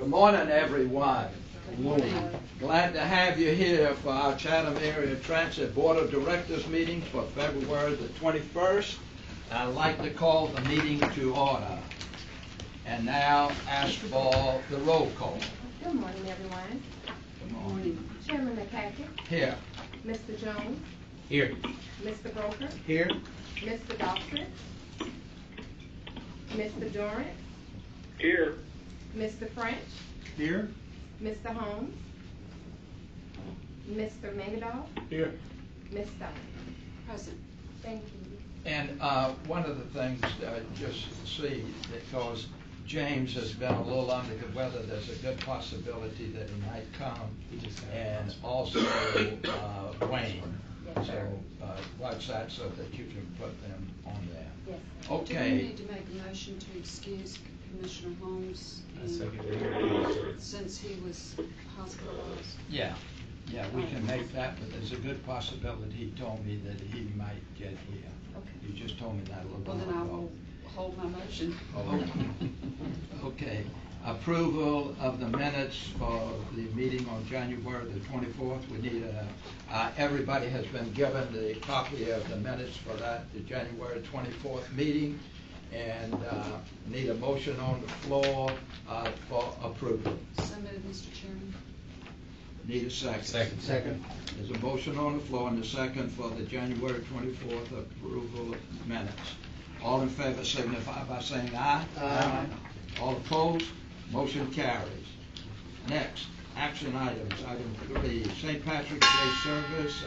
Good morning, everyone. Good morning. Glad to have you here for our Chatham Area Transit Board of Directors meeting for February the 21st. I'd like to call the meeting to order. And now ask for the roll call. Good morning, everyone. Good morning. Chairman McCaffrey. Here. Mr. Jones. Here. Mr. Broker. Here. Mr. Dawson. Mr. Durant. Here. Mr. French. Here. Mr. Holmes. Mr. Mangadal. Here. Ms. Stein. Present. Thank you. And one of the things, just see, because James has been a little under the weather, there's a good possibility that he might come, and also Wayne. Yes, sir. So watch that so that you can put them on there. Yes. Okay. Do we need to make a motion to excuse Commissioner Holmes since he was hospitalized? Yeah, we can make that, but there's a good possibility he told me that he might get here. Okay. You just told me that a little Well, while then I ago. will hold my motion. Okay, approval of the minutes for the meeting on January the 24th. We need everybody has been given the copy of the minutes for that, the January 24th meeting, and need a motion on the floor for approval. So moved, Mr. Chairman. Need a second. Second. There's a motion on the floor and a second for the January 24th approval of minutes. All in favor signify by saying aye. Aye. All opposed? Motion carries. Next, action items. Item 3, St. Patrick's Day service.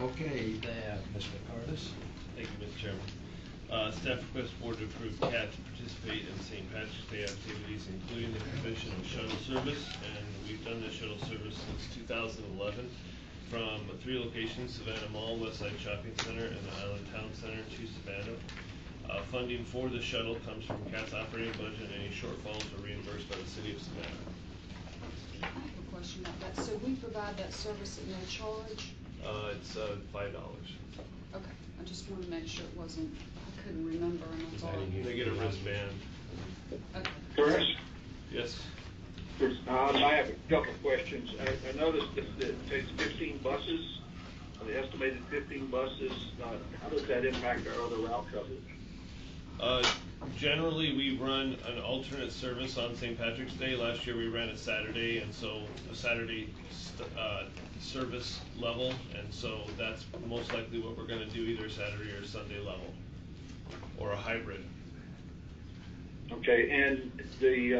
Okay, there, Mr. Curtis. Thank you, Mr. Chairman. Staff requests board to approve CAT to participate in St. Patrick's Day activities, including the provision of shuttle service, and we've done this shuttle service since 2011 from 3 locations: Savannah Mall, Westside Shopping Center, and the Island Town Center to Savannah. Funding for the shuttle comes from CAT's operating budget, and any shortfalls are reimbursed by the City of Savannah. I have a question about that. So we provide that service at no charge? It's $5. Okay, I just wanted to make sure it wasn't, I couldn't remember, and I thought. They get a wristband. Okay. Chris? Yes. I have a couple of questions. I noticed that it takes 15 buses, the estimated 15 buses. How does that impact our other route coverage? Generally, we run an alternate service on St. Patrick's Day. Last year we ran a Saturday, and so a Saturday service level, and so that's most likely what we're going to do, either Saturday or Sunday level, or a hybrid. Okay, and the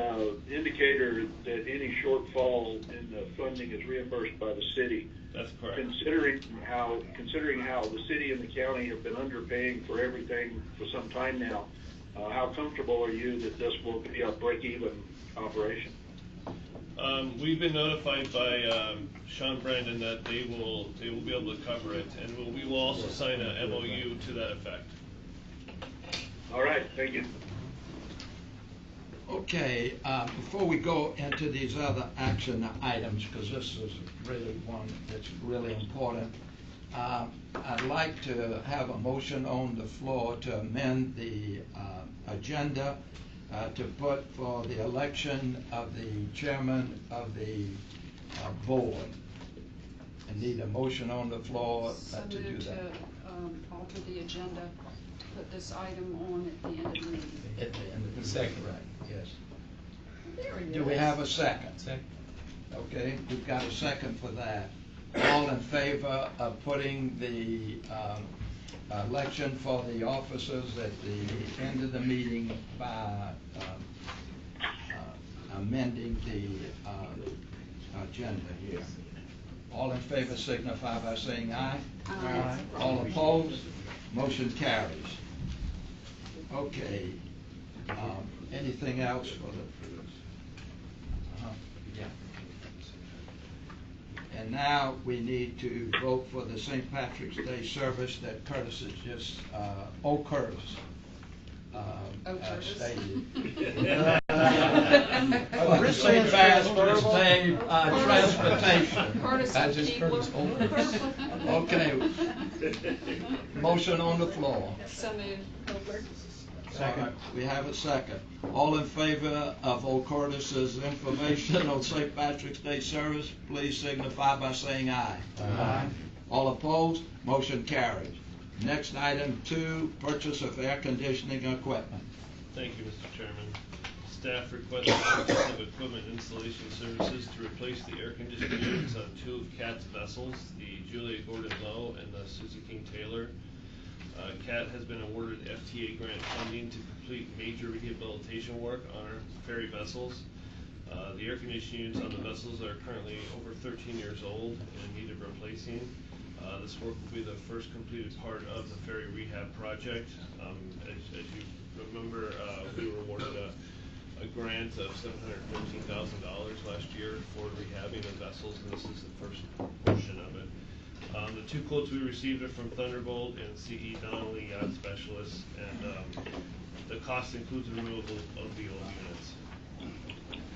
indicator that any shortfall in the funding is reimbursed by the city. That's correct. Considering how the city and the county have been underpaying for everything for some time now, how comfortable are you that this will be a break-even operation? We've been notified by Sean Brandon that they will be able to cover it, and we will also sign a MOU to that effect. All right, thank you. Okay, before we go into these other action items, because this is really one that's really important, I'd like to have a motion on the floor to amend the agenda to put for the election of the chairman of the board. I need a motion on the floor to do that. So moved to alter the agenda, to put this item on at the end of the meeting. At the end of the second, right? Yes. Very Do we good. have a second? Second. Okay, we've got a second for that. All in favor of putting the election for the officers at the end of the meeting by amending the agenda here? All in favor signify by saying aye. Aye. All opposed? Motion carries. Okay. Anything else for the? Yeah. And now we need to vote for the St. Patrick's Day service that Curtis has just, Curtis. Curtis. Stated. For St. Patrick's Day transportation. Curtis That's just Curtis. Okay. Motion on the floor. So moved. Second. We have a second. All in favor of Old Curtis's information on St. Patrick's Day service, please signify by saying aye. Aye. All opposed? Motion carries. Next item 2, purchase of air conditioning equipment. Thank you, Mr. Chairman. Staff requests the purchase of equipment installation services to replace the air conditioning units on 2 of CAT's vessels, the Julia Gordon Lowe and the Susie King Taylor. CAT has been awarded FTA grant funding to complete major rehabilitation work on our ferry vessels. The air conditioning units on the vessels are currently over 13 years old and in need of replacing. This work will be the first completed part of the ferry rehab project. As you remember, we were awarded a grant of $715,000 last year for rehabbing the vessels, and this is the first portion of it. The 2 quotes we received are from Thunderbolt and C.E. Donnelly Yacht Specialists, and the cost includes the removal of the old units.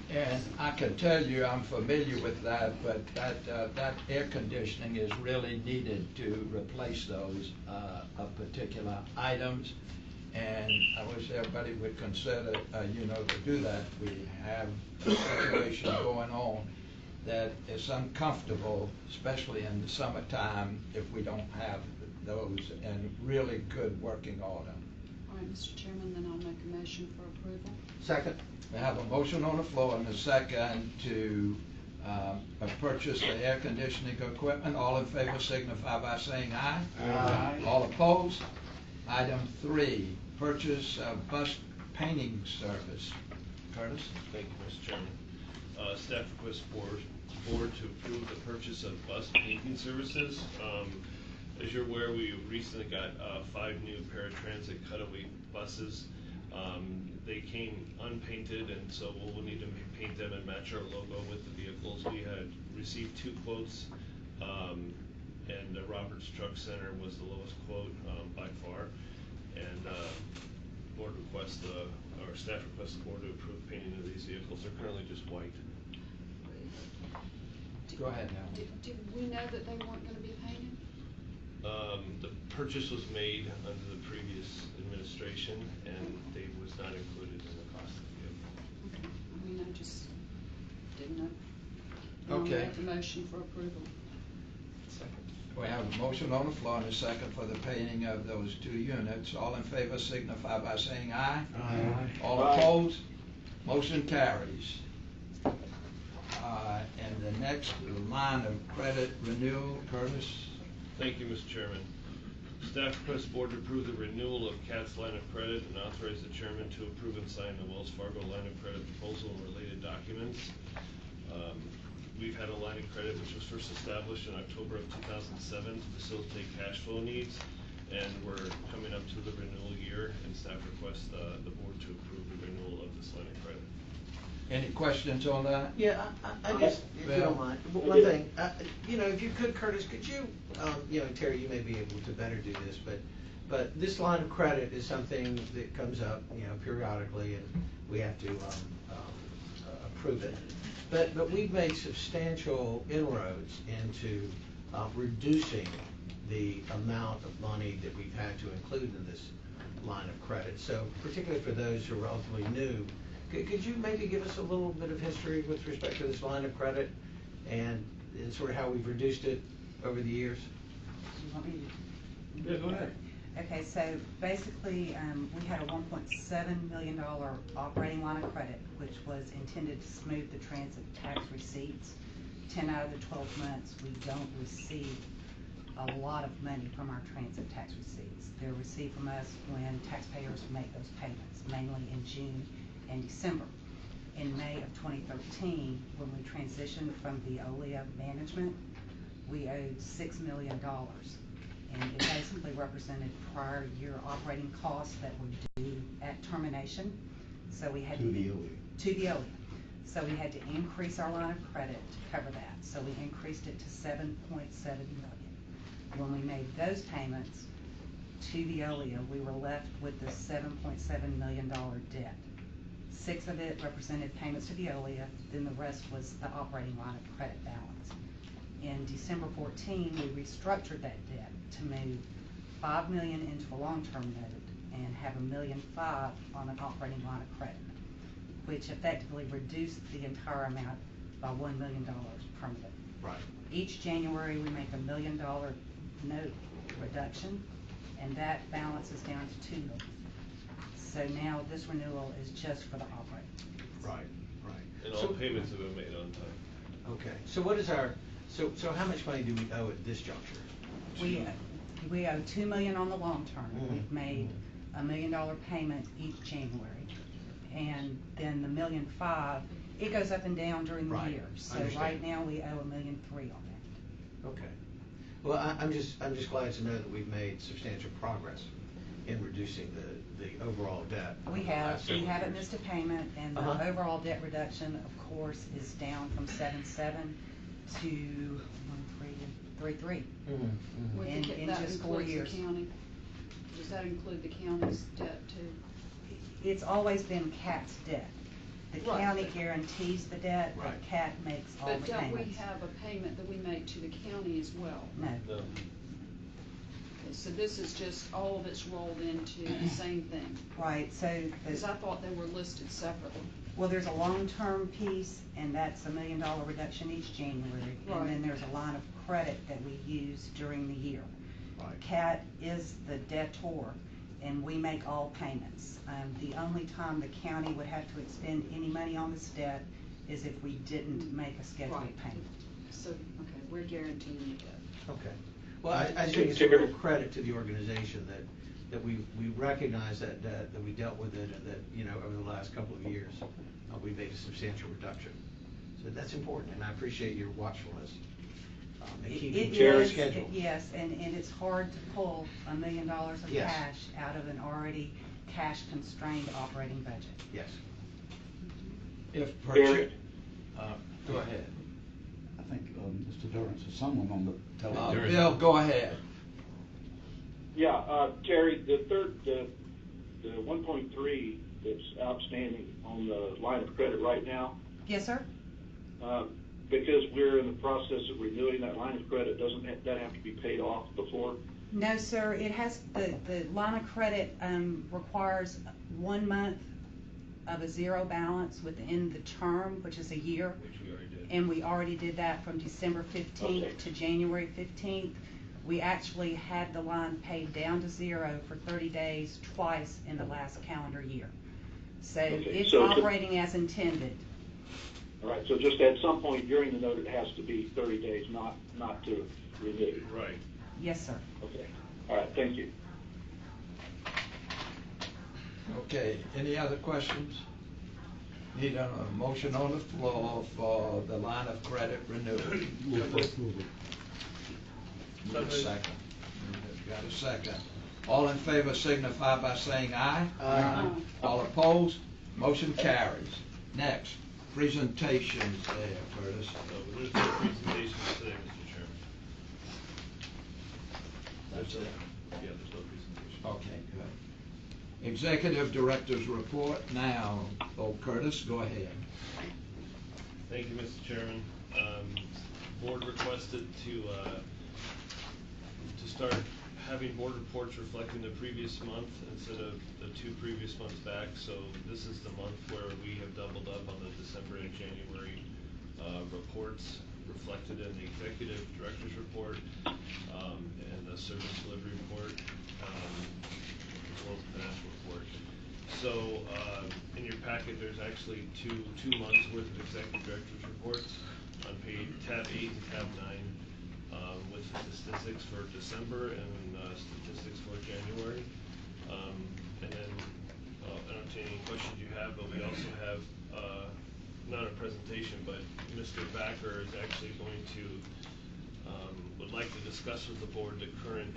And I can tell you, I'm familiar with that, but that air conditioning is really needed to replace those of particular items. And I wish everybody would consider, to do that. We have a situation going on that is uncomfortable, especially in the summertime, if we don't have those in really good working order. All right, Mr. Chairman, then I'll make a motion for approval. Second. We have a motion on the floor and a second to purchase the air conditioning equipment. All in favor signify by saying aye. Aye. All opposed? Item 3, purchase of bus painting service. Curtis? Thank you, Mr. Chairman. Staff requests board to approve the purchase of bus painting services. As you're aware, we recently got 5 new paratransit cutaway buses. They came unpainted, and so we'll need to paint them and match our logo with the vehicles. We had received 2 quotes, and Roberts Truck Center was the lowest quote by far. And staff requests the board to approve painting of these vehicles. They're currently just white. Go ahead now. Did we know that they weren't going to be painted? The purchase was made under the previous administration, and they was not included in the cost of the vehicle. Okay. I mean, I just didn't know. Okay. I'll make the motion for approval. We have a motion on the floor and a second for the painting of those 2 units. All in favor signify by saying aye. Aye. All opposed? Motion carries. And the next line of credit renewal, Curtis? Thank you, Mr. Chairman. Staff requests board to approve the renewal of CAT's line of credit and authorize the chairman to approve and sign the Wells Fargo line of credit proposal and related documents. We've had a line of credit which was first established in October of 2007 to facilitate cash flow needs, and we're coming up to the renewal year, and staff requests the board to approve the renewal of this line of credit. Any questions on that? Yeah, I just, if you don't mind, one thing, if you could, Curtis, could you, Terry, you may be able to better do this, but this line of credit is something that comes up, periodically, and we have to approve it. But we've made substantial inroads into reducing the amount of money that we've had to include in this line of credit. So particularly for those who are relatively new, could you maybe give us a little bit of history with respect to this line of credit and sort of how we've reduced it over the years? You want me to? Yeah, go ahead. Okay, so basically, we had a $1.7 million operating line of credit, which was intended to smooth the transit tax receipts. 10 out of the 12 months, we don't receive a lot of money from our transit tax receipts. They're received from us when taxpayers make those payments, mainly in June and December. In May of 2013, when we transitioned from the OLEA management, we owed $6 million. And it basically represented prior year operating costs that were due at termination. So we had to the OLEA. So we had to increase our line of credit to cover that. So we increased it to $7.7 million. When we made those payments to the OLEA, we were left with the $7.7 million debt. 6 of it represented payments to the OLEA, then the rest was the operating line of credit balance. In December 14, we restructured that debt to move $5 million into a long-term note and have $1.5 million on an operating line of credit, which effectively reduced the entire amount by $1 million permanently. Right. Each January, we make $1 million note reduction, and that balance is down to $2 million. So now this renewal is just for the operating. Right, right. And all payments have been made on time. Okay, so what is our, so how much money do we owe at this juncture? We owe $2 million on the long term. Mhm. We've made $1 million payment each January, and then the $1.5 million, it goes up and down during the Right. year. So Understand. right now, we owe $1.3 million on that. Okay. Well, I'm just glad to know that we've made substantial progress in reducing the overall debt. We over the last several haven't years. missed a payment, and the Uh-huh. overall debt reduction, of course, is down from 7.7 to 3.3. Mhm, With mhm. the in that just 4 includes years. the county? Does that include the county's debt too? It's always been CAT's debt. The Right. county guarantees the debt, but Right. CAT makes all But the don't we payments. have a payment that we make to the county as well? No. No. Okay, so this is just, all of it's rolled into the same thing? Right, so, Because I thought they were listed separately. well, there's a long-term piece, and that's $1 million reduction each January. And then Right. there's a line of credit that we use during the year. Right. CAT is the debtor, and we make all payments. The only time the county would have to expend any money on this debt is if we didn't make a scheduled Right. payment. So, okay, we're guaranteeing the debt. Okay. Well, I think it's a real credit to the organization that we recognize that debt, that we dealt with it, and that, you know, over the last couple of years, we made a substantial reduction. So that's important, and I appreciate your watchfulness and keeping It to our is, schedule. yes, and it's hard to pull $1 million of Yes. cash out of an already cash-constrained operating budget. Yes. If Gary? go ahead. I think Mr. Durrance has someone on the telephone. Bill, go ahead. Yeah, Terry, the 1.3 that's outstanding on the line of credit right now, Yes, sir? because we're in the process of renewing that line of credit, doesn't that have to be paid off before? No, sir, it has, the line of credit requires 1 month of a zero balance within the term, which is a year. Which we already did. And we already did that from December 15th Okay. to January 15th. We actually had the line paid down to zero for 30 days twice in the last calendar year. So Okay, it's so operating as intended. All right, so just at some point during the note, it has to be 30 days, not to renew. Right. Yes, sir. Okay, all right, thank you. Okay, any other questions? Need a motion on the floor for the line of credit renewal. Move for approval. Need a second. Got a second. All in favor signify by saying aye. Aye. All opposed? Motion carries. Next, presentations there, Curtis. There's no presentations today, Mr. Chairman. That's it. Yeah, there's no presentation. Okay, good. Executive Director's report now. Oh, Curtis, go ahead. Thank you, Mr. Chairman. Board requested to start having board reports reflecting the previous month instead of the 2 previous months back. So this is the month where we have doubled up on the December and January reports reflected in the executive director's report and the service delivery report, as well as the financial report. So in your packet, there's actually two months worth of executive director's reports on page tab 8 and tab 9 with statistics for December and statistics for January. And then I'll entertain any questions you have, but we also have not a presentation, but Mr. Backer is actually going to would like to discuss with the board the current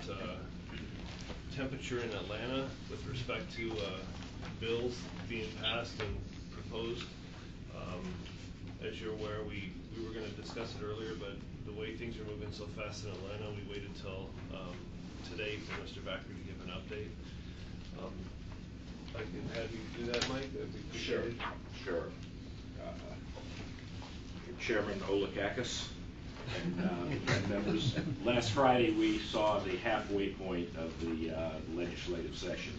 temperature in Atlanta with respect to bills being passed and proposed. As you're aware, we were going to discuss it earlier, but the way things are moving so fast in Atlanta, we waited till today for Mr. Backer to give an update. I can have you do that, Mike? That'd be appreciated. Sure. Chairman Olakakis and members, last Friday we saw the halfway point of the legislative session.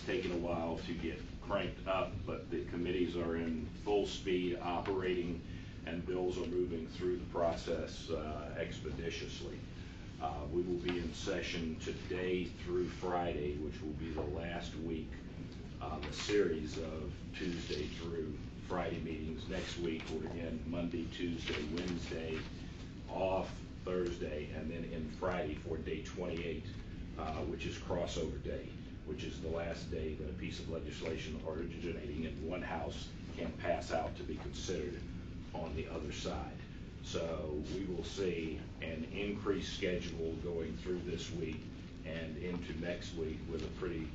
taken a while to get cranked up, but the committees are in full speed operating, and bills are moving through the process expeditiously. We will be in session today through Friday, which will be the last week of a series of Tuesday through Friday meetings. Next week, we're in Monday, Tuesday, Wednesday, off Thursday, and then in Friday for day 28, which is crossover day, which is the last day that a piece of legislation originating in one house can pass out to be considered on the other side. So we will see an increased schedule going through this week and into next week with a pretty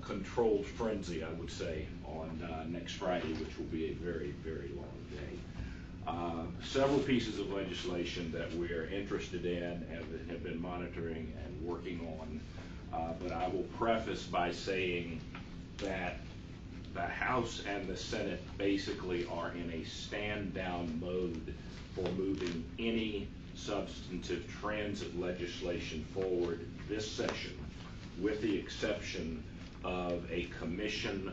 controlled frenzy, I would say, on next Friday, which will be a very, very long day. Several pieces of legislation that we're interested in and have been monitoring and working on, but I will preface by saying that the House and the Senate basically are in a stand-down mode for moving any substantive transit legislation forward this session, with the exception of a commission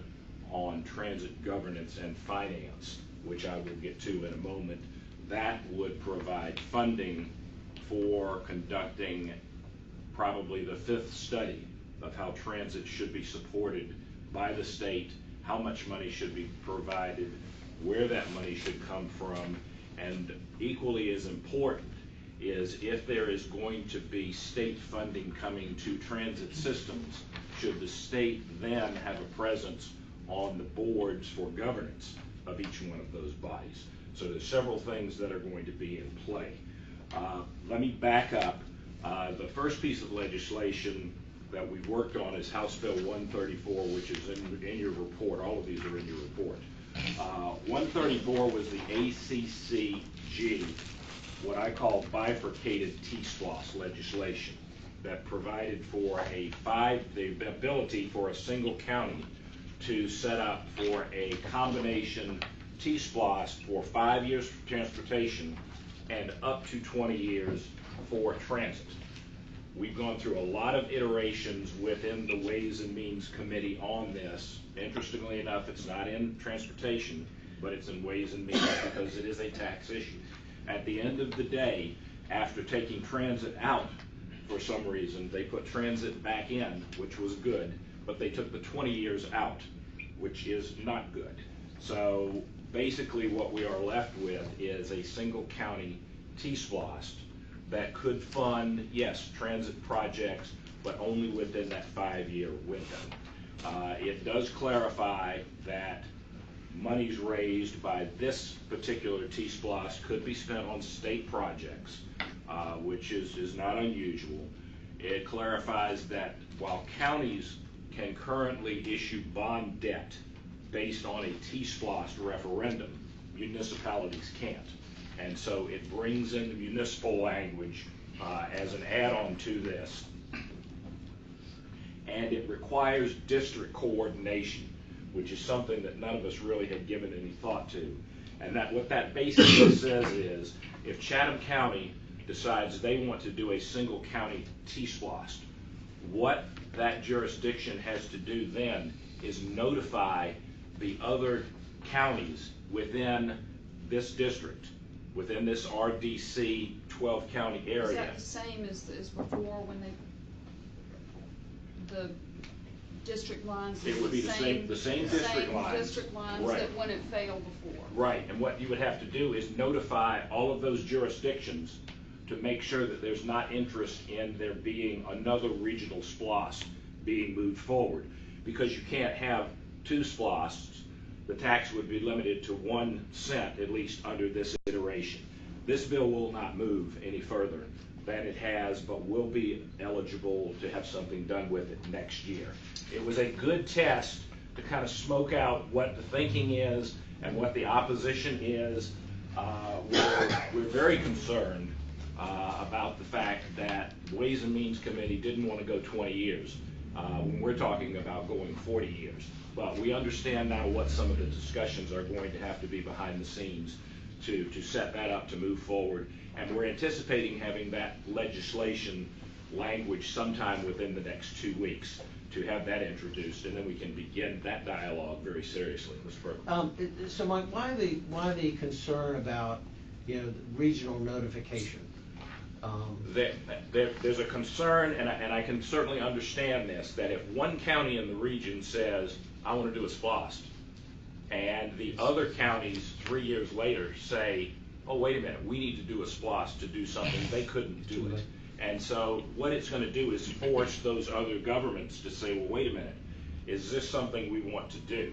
on transit governance and finance, which I will get to in a moment. That would provide funding for conducting probably the 5th study of how transit should be supported by the state, how much money should be provided, where that money should come from, and equally as important is if there is going to be state funding coming to transit systems, should the state then have a presence on the boards for governance of each one of those bodies. So there's several things that are going to be in play. Let me back up. The first piece of legislation that we've worked on is House Bill 134, which is in your report. All of these are in your report. 134 was the ACCG, what I call bifurcated T-SPLOS legislation that provided for the ability for a single county to set up for a combination T-SPLOS for 5 years for transportation and up to 20 years for transit. We've gone through a lot of iterations within the Ways and Means Committee on this. Interestingly enough, it's not in transportation, but it's in Ways and Means because it is a tax issue. At the end of the day, after taking transit out for some reason, they put transit back in, which was good, but they took the 20 years out, which is not good. So basically what we are left with is a single county T-SPLOS that could fund, yes, transit projects, but only within that 5-year window. It does clarify that monies raised by this particular T-SPLOS could be spent on state projects, which is not unusual. It clarifies that while counties can currently issue bond debt based on a T-SPLOS referendum, municipalities can't. And so it brings in the municipal language as an add-on to this. And it requires district coordination, which is something that none of us really had given any thought to. And that what that basically says is, if Chatham County decides they want to do a single county T-SPLOS, what that jurisdiction has to do then is notify the other counties within this district, within this RDC 12 county area. Is that the same as before when the district lines? It would be the same district lines. District lines right. That wouldn't fail before. Right, and what you would have to do is notify all of those jurisdictions to make sure that there's not interest in there being another regional SPLOS being moved forward. Because you can't have 2 SPLOS, the tax would be limited to 1 cent, at least under this iteration. This bill will not move any further than it has, but will be eligible to have something done with it next year. It was a good test to kind of smoke out what the thinking is and what the opposition is. We're very concerned about the fact that the Ways and Means Committee didn't want to go 20 years when we're talking about going 40 years. But we understand now what some of the discussions are going to have to be behind the scenes to set that up to move forward. And we're anticipating having that legislation language sometime within the next 2 weeks. to have that introduced, and then we can begin that dialogue very seriously. Mr. Berkeley. So Mike, why the concern about, regional notification? There's a concern, and I can certainly understand this, that if one county in the region says, I want to do a SPLOST, and the other counties 3 years later say, oh, wait a minute, we need to do a SPLOST to do something, they couldn't do it. And so what it's going to do is force those other governments to say, well, wait a minute, is this something we want to do?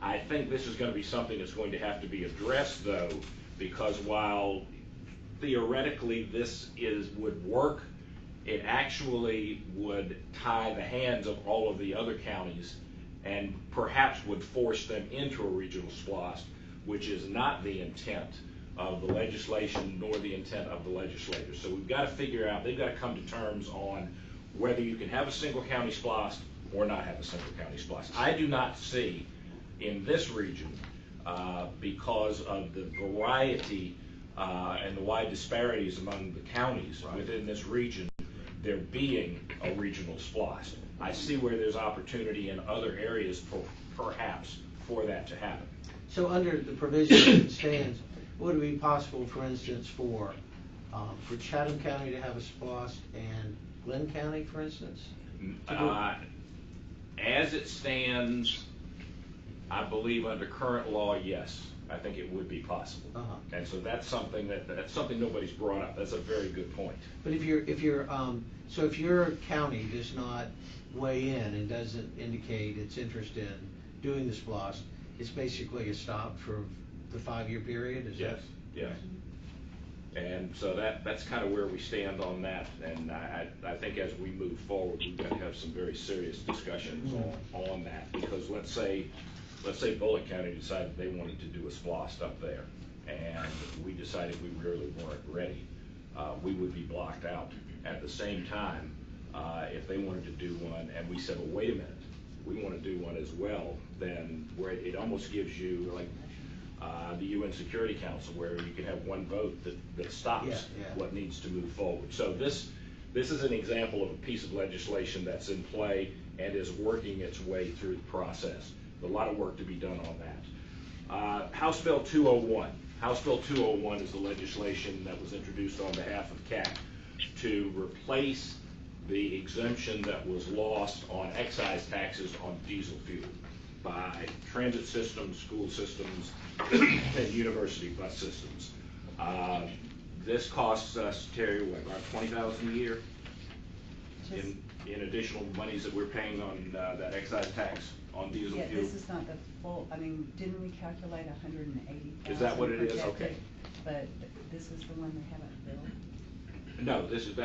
I think this is going to be something that's going to have to be addressed, though, because while theoretically this would work, it actually would tie the hands of all of the other counties and perhaps would force them into a regional SPLOST, which is not the intent of the legislation nor the intent of the legislators. So we've got to figure out, they've got to come to terms on whether you can have a single county SPLOST or not have a single county SPLOST. I do not see in this region, because of the variety and the wide disparities among the counties within this region, there being a regional SPLOST. I see where there's opportunity in other areas perhaps for that to happen. So under the provision as it stands, would it be possible, for instance, for Chatham County to have a SPLOST and Glenn County, for instance? As it stands, I believe under current law, yes. I think it would be possible. And so that's something that's something nobody's brought up. That's a very good point. But if your county does not weigh in and doesn't indicate its interest in doing the SPLOST, it's basically a stop for the 5-year period, is yes, that? Yes. And so that's kind of where we stand on that. And I think as we move forward, we've got to have some very serious discussions on that, because let's say Bullitt County decided they wanted to do a SPLOST up there, and we decided we really weren't ready. We would be blocked out. At the same time, if they wanted to do one, and we said, well, wait a minute, we want to do one as well, then where it almost gives you like the UN Security Council, where you can have one vote that stops what needs to move forward. So this is an example of a piece of legislation that's in play and is working its way through the process. A lot of work to be done on that. House Bill 201. House Bill 201 is the legislation that was introduced on behalf of CAC to replace the exemption that was lost on excise taxes on diesel fuel by transit systems, school systems, and university bus systems. This costs us, Terry, what, about $20,000 a year in additional monies that we're paying on that excise tax on diesel fuel? This is not the full, I mean, didn't we calculate 180,000? Is that what it is? Okay. But this is the one they haven't billed? No, this is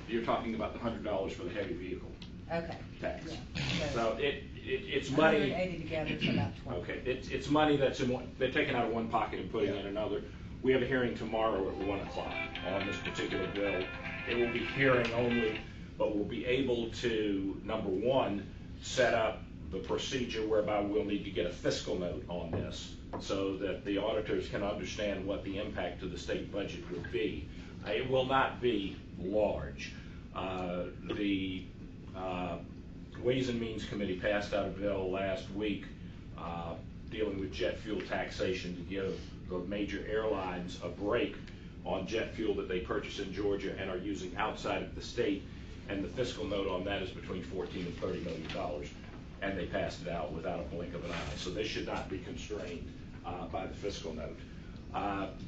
you're talking about the $100 for the heavy vehicle tax. Yeah. So it's money. 180 together is about 20. Okay, it's money that's in one, they're taking out of one pocket and putting in another. We have a hearing tomorrow at 1 o'clock on this particular bill. It will be hearing only, but we'll be able to, number one, set up the procedure whereby we'll need to get a fiscal note on this so that the auditors can understand what the impact to the state budget would be. It will not be large. The Ways and Means Committee passed out a bill last week dealing with jet fuel taxation to give the major airlines a break on jet fuel that they purchase in Georgia and are using outside of the state, and the fiscal note on that is between $14 and $30 million, and they passed it out without a blink of an eye. So they should not be constrained by the fiscal note.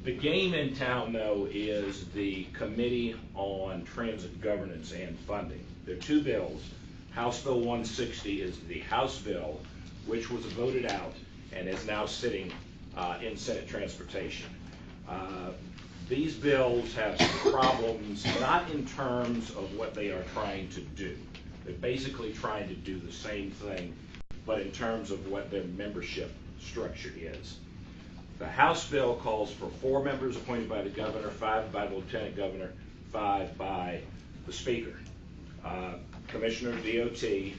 The game in town, though, is the Committee on Transit Governance and Funding. There are two bills. House Bill 160 is the House bill, which was voted out and is now sitting in Senate Transportation. These bills have problems, not in terms of what they are trying to do. They're basically trying to do the same thing, but in terms of what their membership structure is. The House bill calls for 4 members appointed by the governor, 5 by the lieutenant governor, 5 by the speaker. Commissioner of DOT,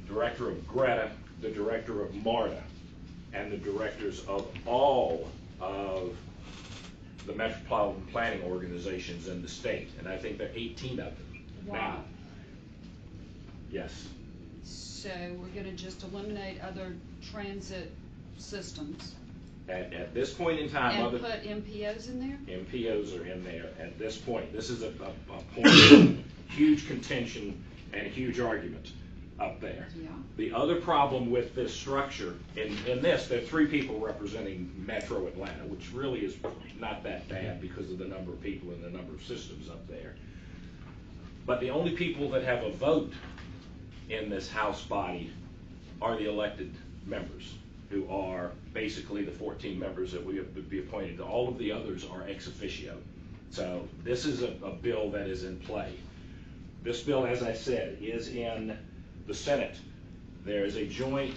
director of GRETA, the director of MARTA, and the directors of all of the metropolitan planning organizations in the state. And I think there are 18 of them. Wow. Now, Yes. So we're gonna just eliminate other transit systems At this point in time, and other put MPOs in there? MPOs are in there at this point. This is a point of huge contention and a huge argument up there. Yeah. The other problem with this structure, in this, there are 3 people representing Metro Atlanta, which really is not that bad because of the number of people and the number of systems up there. But the only people that have a vote in this House body are the elected members, who are basically the 14 members that we would be appointed to. All of the others are ex officio. So this is a bill that is in play. This bill, as I said, is in the Senate. There is a joint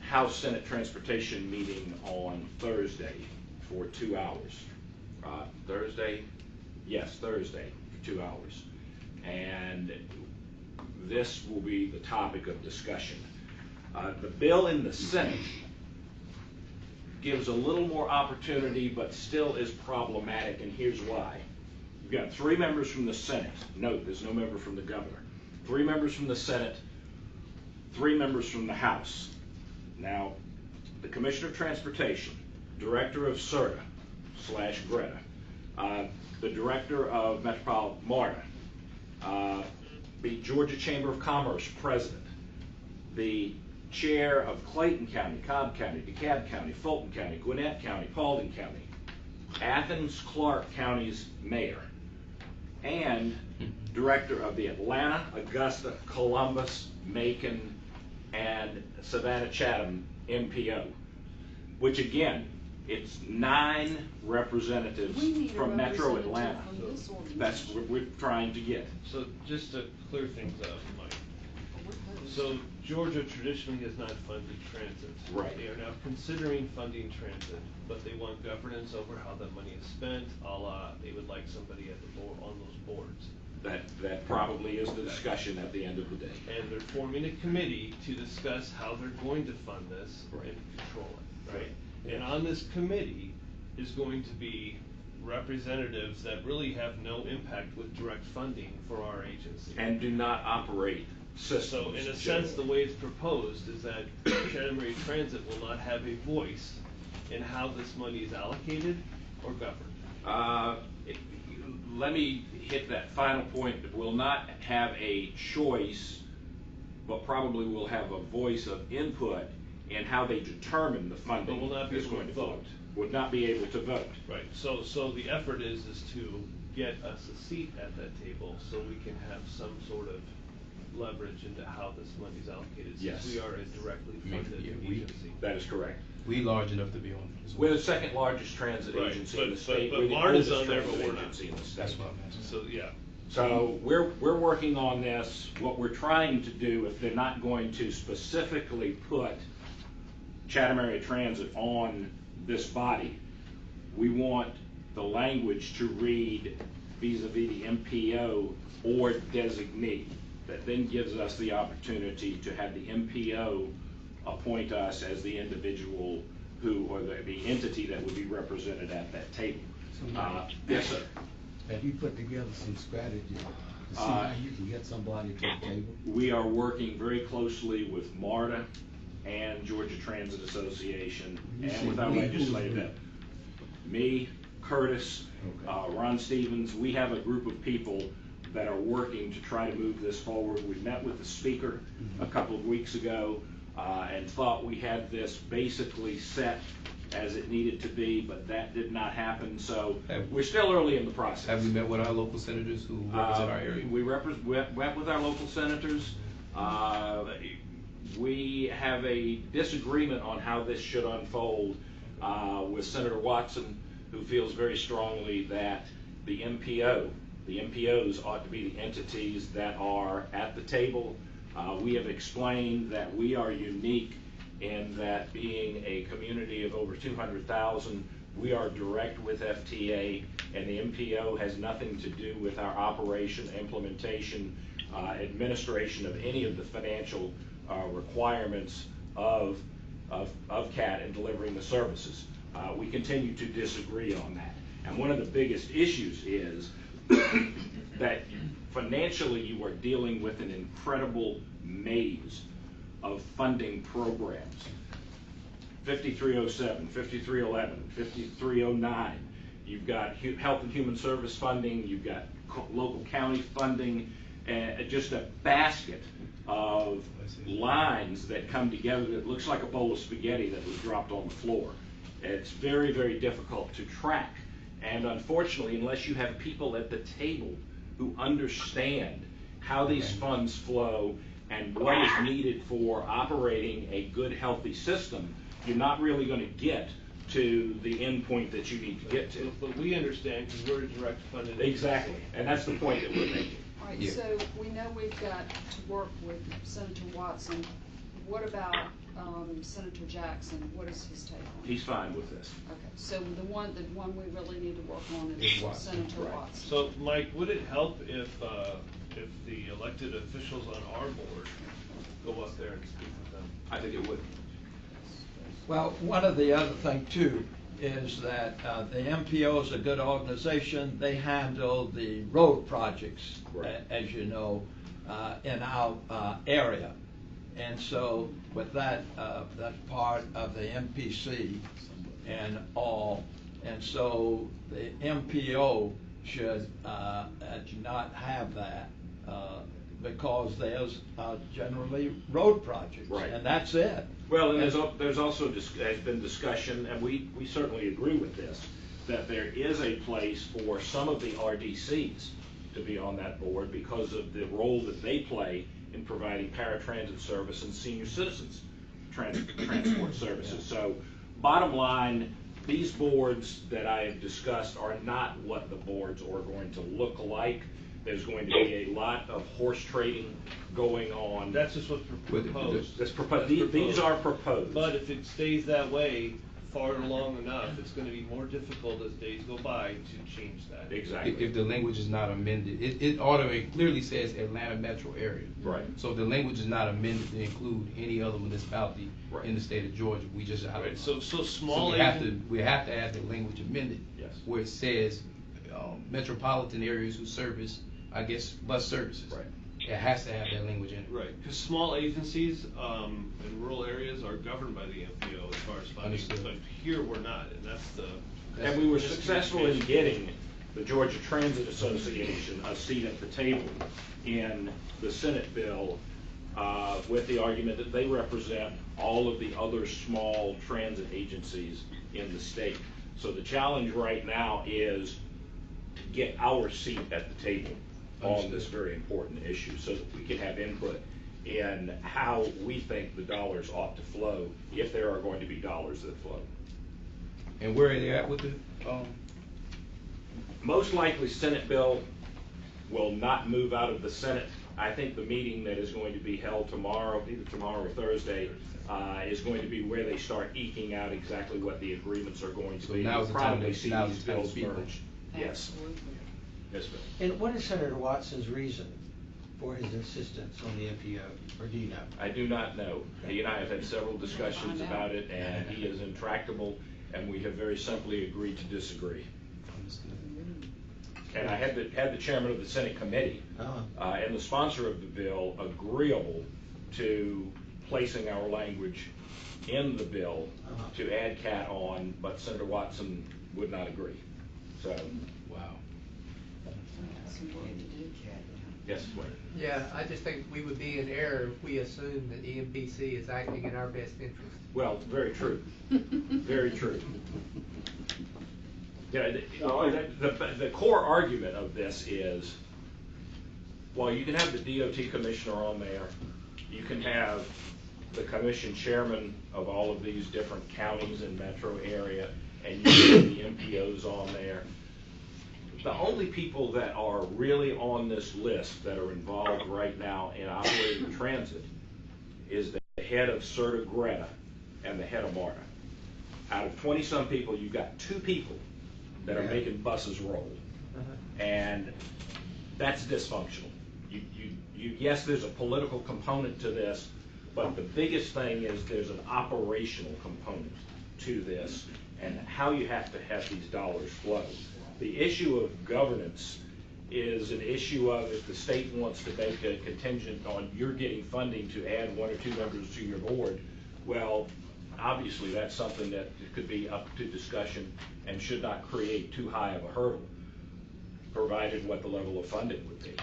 House-Senate Transportation meeting on Thursday for 2 hours. Thursday? Yes, Thursday for 2 hours. And this will be the topic of discussion. The bill in the Senate gives a little more opportunity, but still is problematic, and here's why. You've got 3 members from the Senate. Note, there's no member from the governor. 3 members from the Senate, 3 members from the House. Now, the Commissioner of Transportation, Director of CERTA / Greta, the Director of Metropolitan MARTA, the Georgia Chamber of Commerce President, the Chair of Clayton County, Cobb County, DeKalb County, Fulton County, Gwinnett County, Paulding County, Athens-Clarke County's Mayor, and Director of the Atlanta, Augusta, Columbus, Macon, and Savannah-Chatham MPO, which again, it's 9 representatives We need a from Metro representative Atlanta. from this ordinance. That's what we're trying to get. So just to clear things up, Mike. So Georgia traditionally has not funded transit. Right. They are now considering funding transit, but they want governance over how that money is spent, a la they would like somebody at the board, on those boards. That probably is the discussion at the end of the day. And they're forming a committee to discuss how they're going to fund this Right. and control it, right? And on this committee is going to be representatives that really have no impact with direct funding for our agency. And do not operate systems. So in a sense, the way it's proposed is that Chatham Area Transit will not have a voice in how this money is allocated or governed. Let me hit that final point. It will not have a choice, but probably will have a voice of input in how they determine the funding. But will not be is able going to to vote. Would not be able to vote. Right, so the effort is to get us a seat at that table so we can have some sort of leverage into how this money is allocated. Yes. Since we are a directly funded agency. That is correct. We large enough to be on as well. We're the 2nd largest transit Right, agency in the but state. We're the MARTA's oldest on there, but transit we're not. agency in the state. That's what I'm asking. So, yeah. So we're working on this. What we're trying to do, if they're not going to specifically put Chatham Area Transit on this body, we want the language to read vis-a-vis the MPO or designee. That then gives us the opportunity to have the MPO appoint us as the individual who, or the entity that would be represented at that table. Yes, sir. Have you put together some strategy to see how you can get somebody to the table? We are working very closely with MARTA and Georgia Transit Association and with our legislative. Me, Curtis, Ron Stevens, we have a group of people that are working to try to move this forward. We met with the speaker a couple of weeks ago and thought we had this basically set as it needed to be, but that did not happen, so we're still early in the process. Have we met with our local senators who represent our area? We met with our local senators. We have a disagreement on how this should unfold with Senator Watson, who feels very strongly that the MPOs ought to be the entities that are at the table. We have explained that we are unique in that being a community of over 200,000, we are direct with FTA, and the MPO has nothing to do with our operation, implementation, administration of any of the financial requirements of CAT and delivering the services. We continue to disagree on that. And one of the biggest issues is that financially you are dealing with an incredible maze of funding programs. 5307, 5311, 5309. You've got Health and Human Service funding, you've got local county funding, and just a basket of lines that come together that looks like a bowl of spaghetti that was dropped on the floor. It's very, very difficult to track. And unfortunately, unless you have people at the table who understand how these funds flow and what is needed for operating a good, healthy system, you're not really going to get to the end point that you need to get to. But we understand because we're direct funded. Exactly, and that's the point that we're making. All right, Yeah. so we know we've got to work with Senator Watson. What about Senator Jackson? What is his take on it? He's fine with this. Okay, so the one we really need to work on is Watson. Senator Right. Watson. So, Mike, would it help if the elected officials on our board go up there and speak with them? I think it would. Well, one of the other thing too is that the MPO is a good organization. They handle the road projects, Right. as you know, in our area. And so with that, that's part of the MPC and all. And so the MPO should not have that because there's generally road projects. Right. And that's it. Well, and there's also has been discussion, and we certainly agree with this, that there is a place for some of the RDCs to be on that board because of the role that they play in providing paratransit service and senior citizens transport services. So bottom line, these boards that I have discussed are not what the boards are going to look like. There's going to be a lot of horse trading going on. That's just what's proposed. That's proposed. These are proposed. But if it stays that way far long enough, it's going to be more difficult as days go by to change that. Exactly. If the language is not amended, it clearly says Atlanta metro area. Right. So if the language is not amended to include any other municipality Right. in the state of Georgia, we just have Right, so small we have to have the language amended. Yes. Where it says metropolitan areas who service, I guess, bus services. Right. It has to have that language in it. Right, because small agencies in rural areas are governed by the MPO as far as funding, Understood. but here we're not, and that's the. And we were successful in getting the Georgia Transit Association a seat at the table in the Senate bill with the argument that they represent all of the other small transit agencies in the state. So the challenge right now is to get our seat at the table on this very important issue so that we can have input in how we think the dollars ought to flow, if there are going to be dollars that flow. And where are they at with the? Most likely Senate bill will not move out of the Senate. I think the meeting that is going to be held tomorrow, either tomorrow or Thursday, is going to be where they start eking out exactly what the agreements are going to So be. now's We'll the time probably to- see now's these the time to bills speak on it. merged. Yes. Absolutely. Yes, Bill. And what is Senator Watson's reason for his insistence on the MPO, or do you know? I do not know. He and I have had several discussions about it, and he is intractable, and we have very simply agreed to disagree. And I had the chairman of the Senate committee and the sponsor of the bill agreeable to placing our language in the bill to add CAT on, but Senator Watson would not agree. So, Wow. yes, Wayne. Yeah, I just think we would be in error if we assume that EMPC is acting in our best interest. Well, very true. Very true. Yeah, the core argument of this is, while you can have the DOT commissioner on there, you can have the commission chairman of all of these different counties and metro area, and you can have the MPOs on there. The only people that are really on this list that are involved right now in operating transit is the head of CERTA Greta and the head of MARTA. Out of 20-some people, you've got 2 people that are making buses roll. And that's dysfunctional. Yes, there's a political component to this, but the biggest thing is there's an operational component to this and how you have to have these dollars flow. The issue of governance is an issue of if the state wants to make a contingent on you're getting funding to add 1 or 2 members to your board, well, obviously that's something that could be up to discussion and should not create too high of a hurdle, provided what the level of funding would be.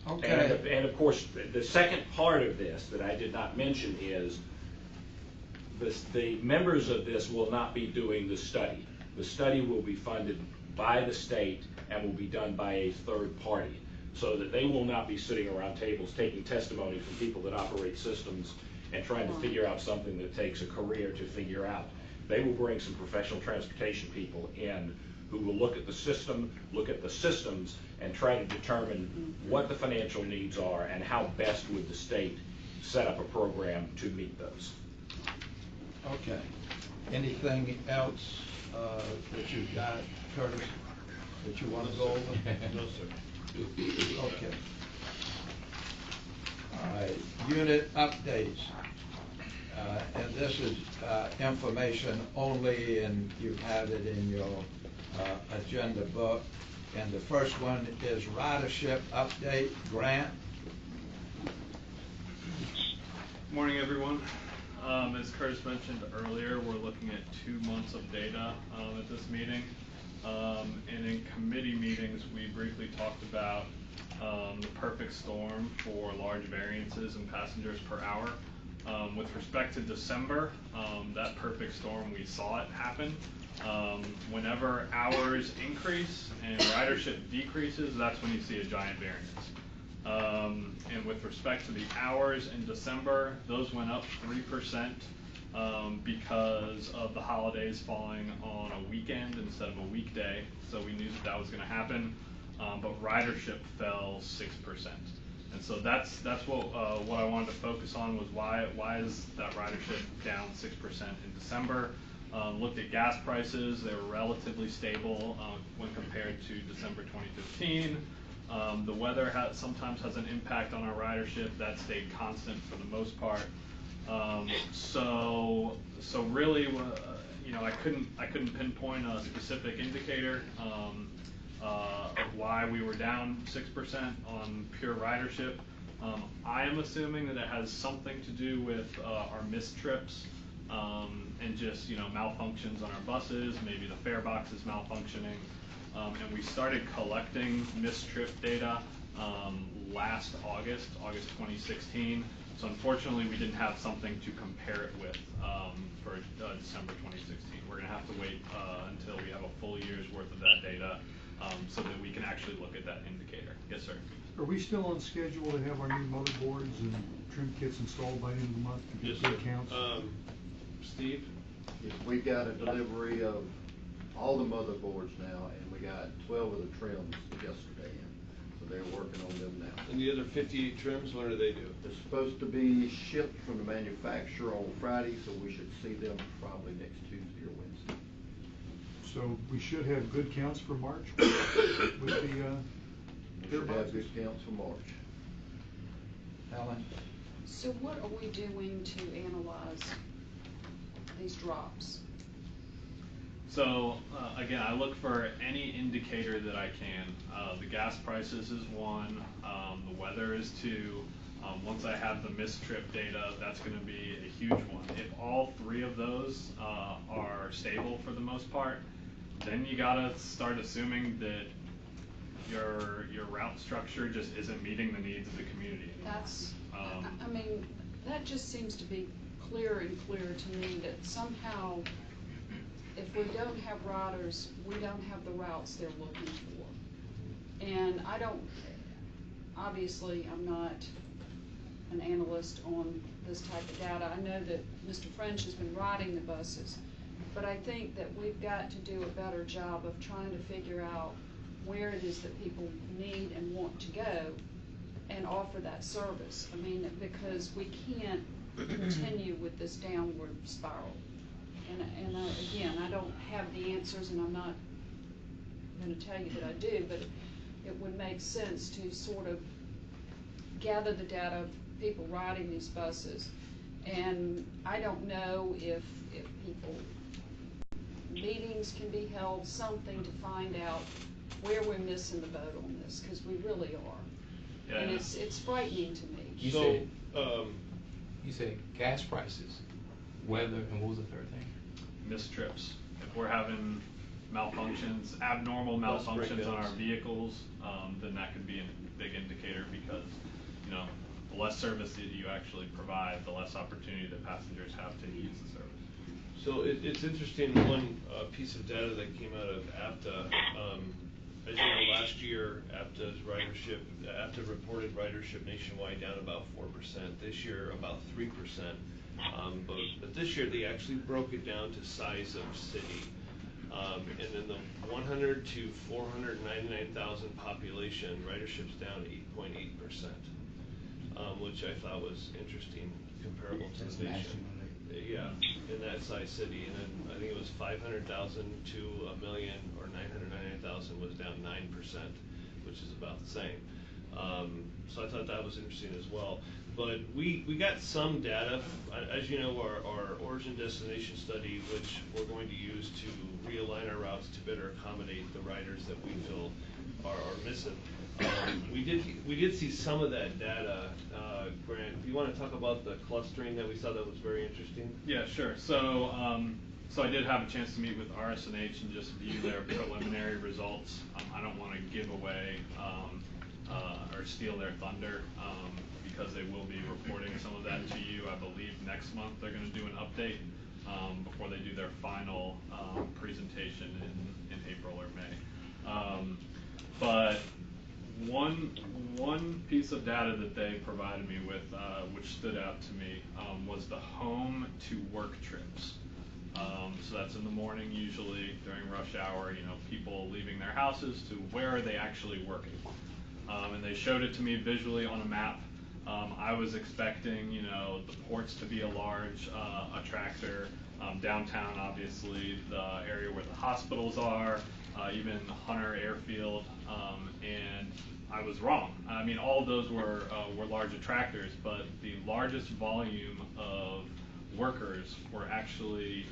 Okay. And of course, the second part of this that I did not mention is the members of this will not be doing the study. The study will be funded by the state and will be done by a third party, so that they will not be sitting around tables taking testimony from people that operate systems and trying to figure out something that takes a career to figure out. They will bring some professional transportation people in who will look at the system, look at the systems, and try to determine what the financial needs are and how best would the state set up a program to meet those. Okay. Anything else that you've got, Curtis, that you want to go over? No, sir. Okay. All right, unit updates. And this is information only, and you have it in your agenda book. And the first one is ridership update. Grant. Morning, everyone. As Curtis mentioned earlier, we're looking at 2 months of data at this meeting. And in committee meetings, we briefly talked about the perfect storm for large variances in passengers per hour. With respect to December, that perfect storm, we saw it happen. Whenever hours increase and ridership decreases, that's when you see a giant variance. And with respect to the hours in December, those went up 3% because of the holidays falling on a weekend instead of a weekday. So we knew that that was going to happen, but ridership fell 6%. And so that's what I wanted to focus on was why is that ridership down 6% in December. Looked at gas prices; they were relatively stable when compared to December 2015. The weather sometimes has an impact on our ridership. That stayed constant for the most part. So really, I couldn't pinpoint a specific indicator of why we were down 6% on pure ridership. I am assuming that it has something to do with our missed trips and just malfunctions on our buses. Maybe the fare box is malfunctioning. And we started collecting missed trip data last August 2016. So unfortunately, we didn't have something to compare it with for December 2016. We're going to have to wait until we have a full year's worth of that data so that we can actually look at that indicator. Yes, sir. Are we still on schedule to have our new motorboards and trim kits installed by the end of the month to get good counts? Steve? Yes, we got a delivery of all the motherboards now, and we got 12 of the trims yesterday in. So they're working on them now. And the other 58 trims, what do they do? They're supposed to be shipped from the manufacturer on Friday, so we should see them probably next Tuesday or Wednesday. So we should have good counts for March with We should have good counts for March. Helen? So what are we doing to analyze these drops? So again, I look for any indicator that I can. The gas prices is one. The weather is two. Once I have the missed trip data, that's going to be a huge one. If all 3 of those are stable for the most part, then you got to start assuming that your route structure just isn't meeting the needs of the community anymore. That's, I mean, that just seems to be clearer and clearer to me that somehow if we don't have riders, we don't have the routes they're looking for. And obviously I'm not an analyst on this type of data. I know that Mr. French has been riding the buses, but I think that we've got to do a better job of trying to figure out where it is that people need and want to go and offer that service. I mean, because we can't continue with this downward spiral. And again, I don't have the answers, and I'm not going to tell you that I do, but it would make sense to sort of gather the data of people riding these buses. And I don't know if people meetings can be held, something to find out where we're missing the boat on this, because we really are. Yeah. And it's frightening to me. You said, you said gas prices, weather, and what was the third thing? Missed trips. If we're having malfunctions, abnormal Bus malfunctions on our breakdowns. vehicles, then that could be a big indicator, because, you know, the less service that you actually provide, the less opportunity that passengers have to use the service. So it's interesting, one piece of data that came out of APTA, as you know, last year, APTA reported ridership nationwide down about 4%, this year about 3%. But this year, they actually broke it down to size of city. And in the 100 to 499,000 population, ridership's down 8.8%, which I thought was interesting, comparable to the nation. Yeah, in that size city, and then I think it was 500,000 to 1,000,000, or 999,000 was down 9%, which is about the same. So I thought that was interesting as well. But we got some data, as you know, our origin destination study, which we're going to use to realign our routes to better accommodate the riders that we feel are missing. We did see some of that data. Grant, do you want to talk about the clustering that we saw that was very interesting? Yeah, sure. So I did have a chance to meet with RS&H and just view their preliminary results. I don't want to give away or steal their thunder, because they will be reporting some of that to you. I believe next month they're going to do an update before they do their final presentation in April or May. But one piece of data that they provided me with, which stood out to me, was the home to work trips. So that's in the morning, usually during rush hour, you know, people leaving their houses to where are they actually working. And they showed it to me visually on a map. I was expecting, you know, the ports to be a large attractor, downtown, obviously, the area where the hospitals are, even Hunter Airfield, and I was wrong. I mean, all of those were large attractors, but the largest volume of workers were actually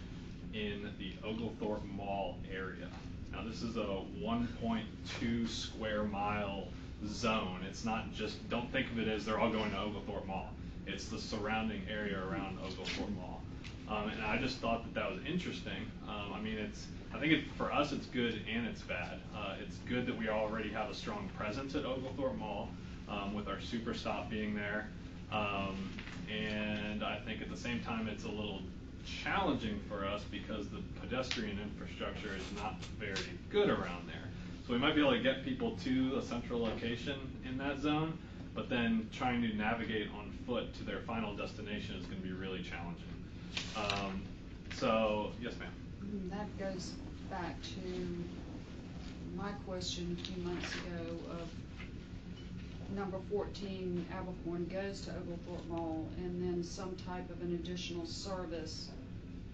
in the Oglethorpe Mall area. Now, this is a 1.2 square mile zone. It's not just, don't think of it as they're all going to Oglethorpe Mall. It's the surrounding area around Oglethorpe Mall. And I just thought that was interesting. I mean, I think for us it's good and it's bad. It's good that we already have a strong presence at Oglethorpe Mall, with our super stop being there. And I think at the same time it's a little challenging for us because the pedestrian infrastructure is not very good around there. So we might be able to get people to a central location in that zone, but then trying to navigate on foot to their final destination is going to be really challenging. So, yes, ma'am. That goes back to my question a few months ago of number 14, Abercorn goes to Oglethorpe Mall, and then some type of an additional service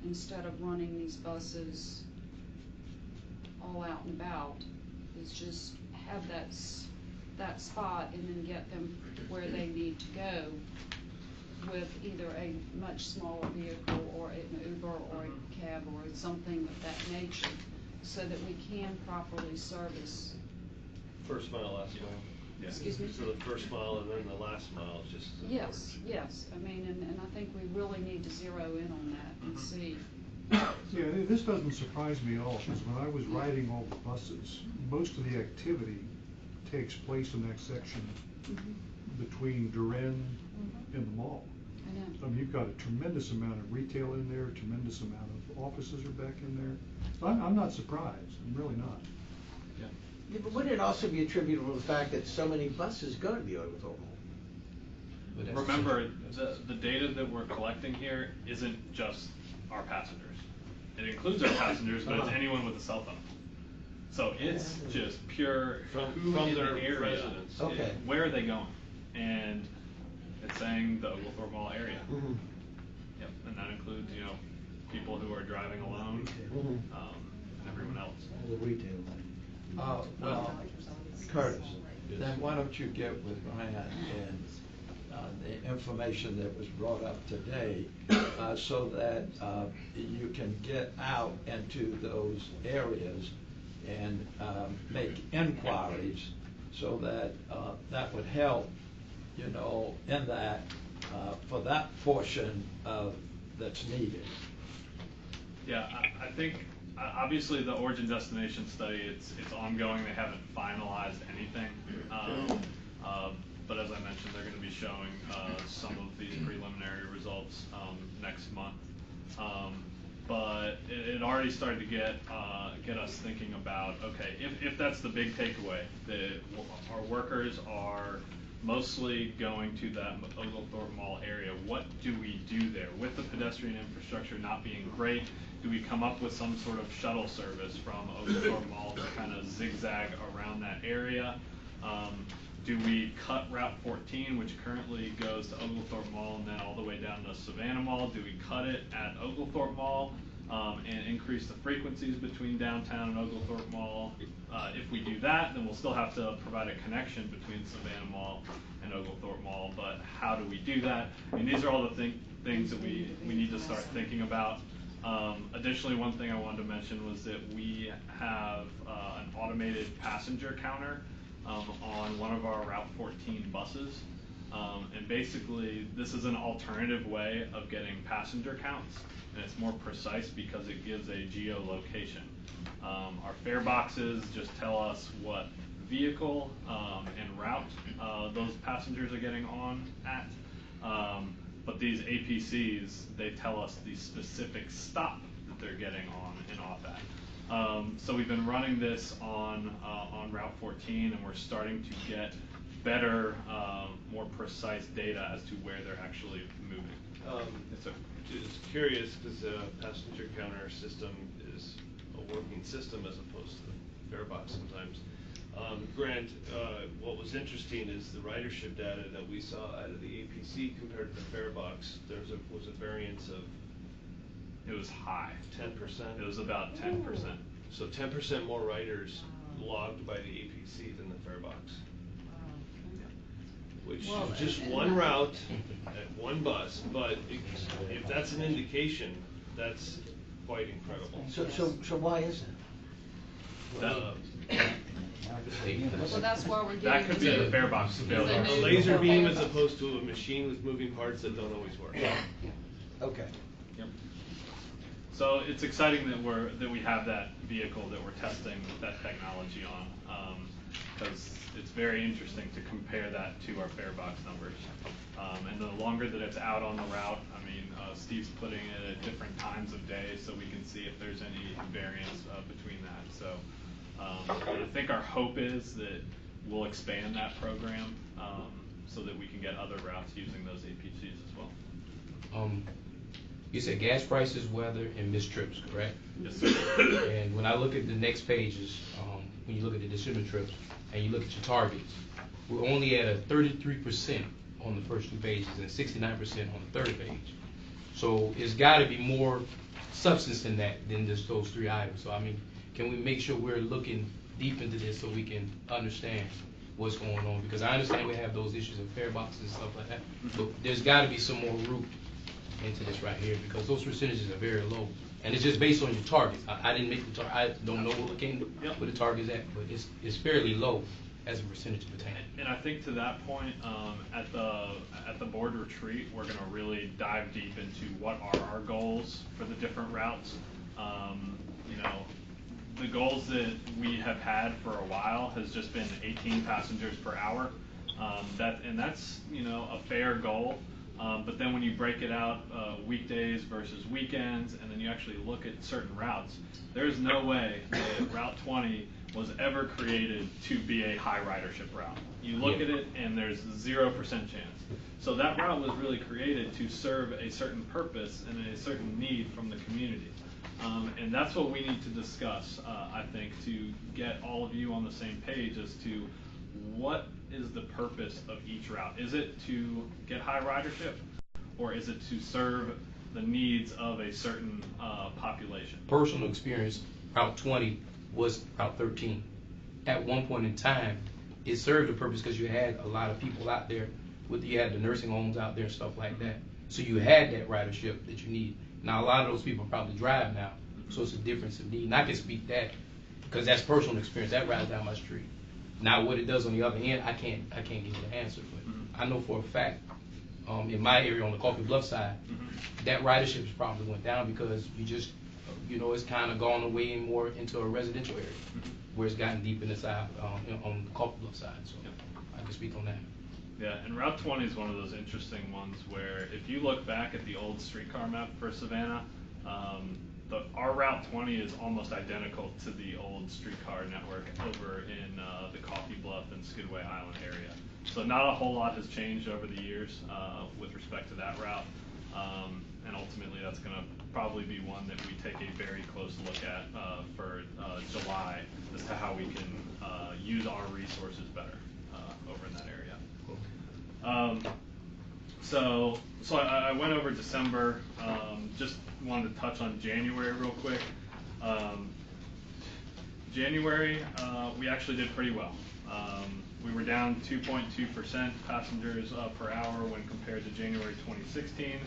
instead of running these buses all out and about, is just have that spot and then get them where they need to go with either a much smaller vehicle or an Uber or a cab or something of that nature, so that we can properly service. First mile, last mile. Yeah. Excuse me? So the first mile and then the last mile is just. Yes, yes. I mean, and I think we really need to zero in on that and see. Yeah, this doesn't surprise me at all, because when I was riding all the buses, most of the activity takes place in that section between Duran and the mall. I know. I mean, you've got a tremendous amount of retail in there, a tremendous amount of offices are back in there. So I'm not surprised, I'm really not. Yeah, but wouldn't it also be attributable to the fact that so many buses go to the Oglethorpe Mall? Remember, the data that we're collecting here isn't just our passengers. It includes our passengers, but it's anyone with a cell phone. So it's just pure From in their the area, residence. Okay. where are they going? And it's saying the Oglethorpe Mall area. Yep, and that includes, you know, people who are driving alone, and everyone else. All the retail. Well, Curtis, then why don't you get with Ryan and the information that was brought up today, so that you can get out into those areas and make inquiries, so that that would help, you know, in that for that portion of that's needed. Yeah, I think obviously the origin destination study, it's ongoing. They haven't finalized anything, but as I mentioned, they're going to be showing some of these preliminary results next month. But it already started to get us thinking about, okay, if that's the big takeaway, that our workers are mostly going to that Oglethorpe Mall area, what do we do there? With the pedestrian infrastructure not being great, do we come up with some sort of shuttle service from Oglethorpe Mall to kind of zigzag around that area? Do we cut Route 14, which currently goes to Oglethorpe Mall and then all the way down to Savannah Mall? Do we cut it at Oglethorpe Mall and increase the frequencies between downtown and Oglethorpe Mall? If we do that, then we'll still have to provide a connection between Savannah Mall and Oglethorpe Mall, but how do we do that? I mean, these are all the things that we need to start thinking about. Additionally, one thing I wanted to mention was that we have an automated passenger counter on one of our Route 14 buses. And basically, this is an alternative way of getting passenger counts, and it's more precise because it gives a geolocation. Our fare boxes just tell us what vehicle and route those passengers are getting on at. But these APCs, they tell us the specific stop that they're getting on and off at. So we've been running this on Route 14, and we're starting to get better, more precise data as to where they're actually moving. Just curious, because the passenger counter system is a working system as opposed to the fare box sometimes. Grant, what was interesting is the ridership data that we saw out of the APC compared to the fare box. There was a variance of. It was high. 10%. It was about 10%. So 10% more riders logged by the APC than the fare box. Which is just one route at one bus, but if that's an indication, that's quite incredible. So why is that? Well, that's why we're that getting could be the fare box failure. A laser beam as opposed to a machine with moving parts that don't always work. Yeah. Okay. Yep. So it's exciting that we have that vehicle that we're testing that technology on, because it's very interesting to compare that to our fare box numbers. And the longer that it's out on the route, I mean, Steve's putting it at different times of day so we can see if there's any variance between that. So I think our hope is that we'll expand that program so that we can get other routes using those APCs as well. You said gas prices, weather, and missed trips, correct? Yes, sir. And when I look at the next pages, when you look at the December trips and you look at your targets, we're only at a 33% on the first two pages and 69% on the third page. So it's got to be more substance in that than just those three items. So I mean, can we make sure we're looking deep into this so we can understand what's going on? Because I understand we have those issues of fare boxes and stuff like that, but there's got to be some more root into this right here, because those percentages are very low, and it's just based on your targets. I didn't make the target. I don't know what came with the targets at, but it's fairly low as a percentage of attainment. And I think to that point, at the board retreat, we're going to really dive deep into what are our goals for the different routes. You know, the goals that we have had for a while has just been 18 passengers per hour. That's you know, a fair goal. But then when you break it out weekdays versus weekends, and then you actually look at certain routes, there's no way that Route 20 was ever created to be a high ridership route. You look at it and there's 0% chance. So that route was really created to serve a certain purpose and a certain need from the community. And that's what we need to discuss, I think, to get all of you on the same page as to what is the purpose of each route. Is it to get high ridership, or is it to serve the needs of a certain population? Personal experience, Route 20 was Route 13. At one point in time, it served a purpose because you had a lot of people out there you had the nursing homes out there and stuff like that. So you had that ridership that you need. Now a lot of those people probably drive now, so it's a difference of need. And I can speak that because that's personal experience. That rides down my street. Now what it does on the other end, I can't give you the answer, but I know for a fact, in my area on the Coffee Bluff side, that ridership has probably went down because you just, it's kind of gone away more into a residential area where it's gotten deep in the side, on the Coffee Bluff side. So I can speak on that. Yeah, and Route 20 is one of those interesting ones where if you look back at the old streetcar map for Savannah, our Route 20 is almost identical to the old streetcar network over in the Coffee Bluff and Skidway Island area. So not a whole lot has changed over the years with respect to that route, and ultimately that's going to probably be one that we take a very close look at for July as to how we can use our resources better over in that area. So I went over December, just wanted to touch on January real quick. January, we actually did pretty well. We were down 2.2% passengers per hour when compared to January 2016.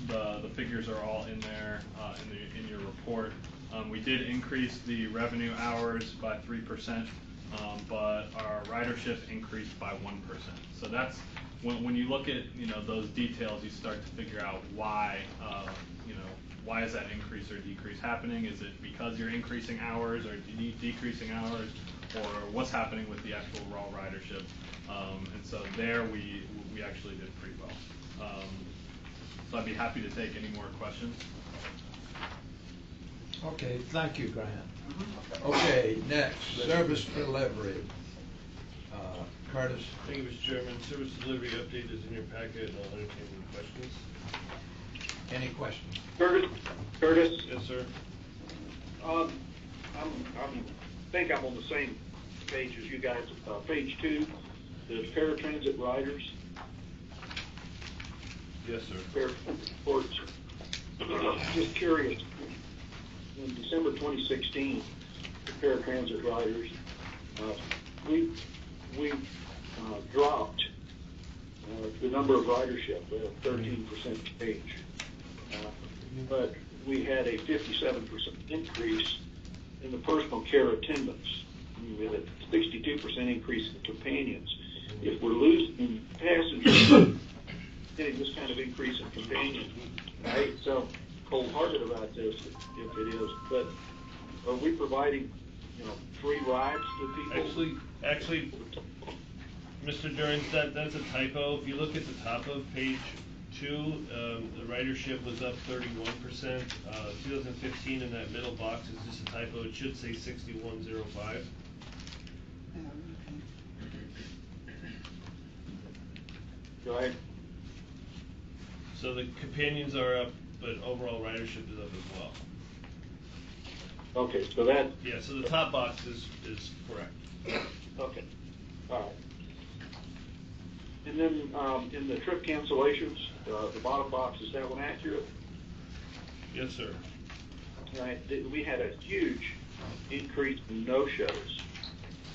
The figures are all in there in your report. We did increase the revenue hours by 3%, but our ridership increased by 1%. So that's when you look at those details, you start to figure out why why is that increase or decrease happening? Is it because you're increasing hours or decreasing hours, or what's happening with the actual raw ridership? And so there we actually did pretty well. So I'd be happy to take any more questions. Okay, thank you, Grant. Okay, next, service delivery. Curtis. Thank you, Mr. Chairman. Service delivery update is in your packet, and I'll entertain any questions. Any questions? Curtis? Yes, sir. I think I'm on the same page as you guys. Page 2, the paratransit riders. Yes, sir. Reports. Just curious, in December 2016, the paratransit riders, we dropped the number of ridership, 13% change. But we had a 57% increase in the personal care attendance. We had a 62% increase in companions. If we're losing passengers, getting this kind of increase in companions, I hate to sound cold-hearted about this, if it is, but are we providing, free rides to people? Actually, Mr. Durns, that's a typo. If you look at the top of page 2, the ridership was up 31%. 2015 in that middle box is just a typo. It should say 6105. Go ahead. So the companions are up, but overall ridership is up as well. Okay, so that... Yeah, so the top box is correct. Okay, all right. And then in the trip cancellations, the bottom box, is that one accurate? Yes, sir. Right. We had a huge increase in no-shows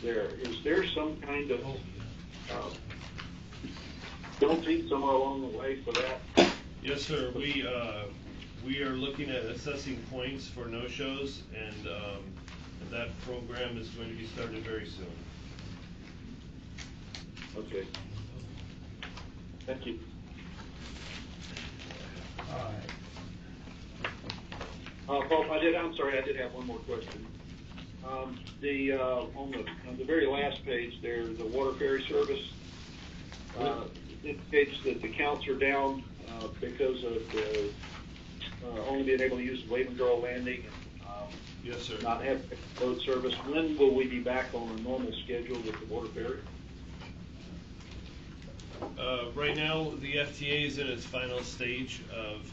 there. Is there some kind of penalty somewhere along the way for that? Yes, sir. We are looking at assessing points for no-shows, and that program is going to be started very soon. Okay. Thank you. All right. Paul, I did have one more question. On the very last page there, the water ferry service indicates that the counts are down because of the only being able to use the Wave and Girl Landing and yes, sir. Not have boat service. When will we be back on a normal schedule with the water ferry? Right now, the FTA is in its final stage of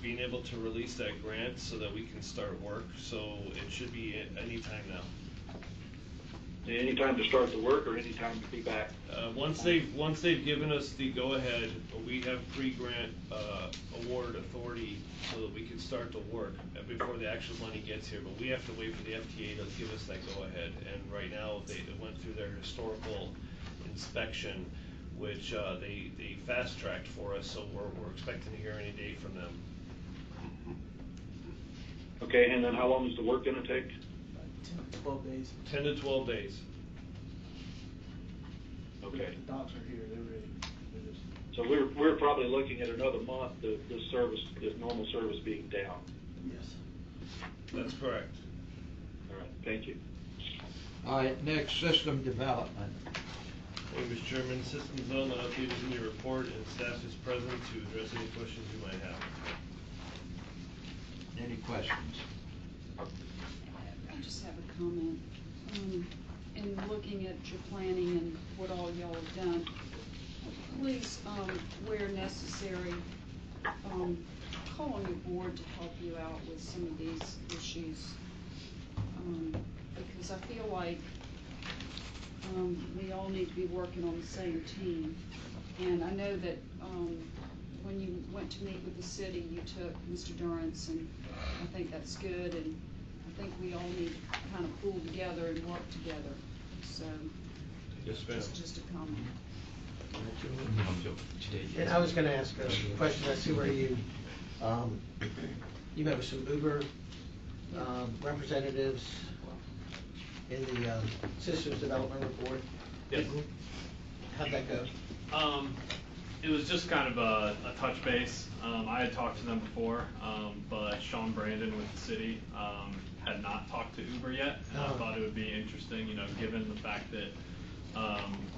being able to release that grant so that we can start work. So it should be any time now. Any time to start the work, or any time to be back? Once they've given us the go-ahead, we have pre-grant award authority so that we can start the work before the actual money gets here. But we have to wait for the FTA to give us that go-ahead. And right now, they went through their historical inspection, which they fast-tracked for us, so we're expecting to hear any day from them. Okay, and then how long is the work gonna take? 10 to 12 days. 10 to 12 days. Okay. The docs are here, they're ready. They're just... So we're probably looking at another month, this service, this normal service being down. Yes. That's correct. All right, thank you. All right, next, system development. Thank you, Mr. Chairman. System development updated in your report, and staff is present to address any questions you might have. Any questions? I just have a comment. In looking at your planning and what all y'all have done, please, where necessary, call on your board to help you out with some of these issues. Because I feel like we all need to be working on the same team. And I know that when you went to meet with the city, you took Mr. Durrance, and I think that's good. And I think we all need to kind of pull together and work together. So, Yes, ma'am. just a comment. And I was gonna ask a question, I see where you met with some Uber representatives in the Systems Development Report. Yes. How'd that go? It was just kind of a touch base. I had talked to them before, but Sean Brandon with the city had not talked to Uber yet, and I thought it would be interesting, given the fact that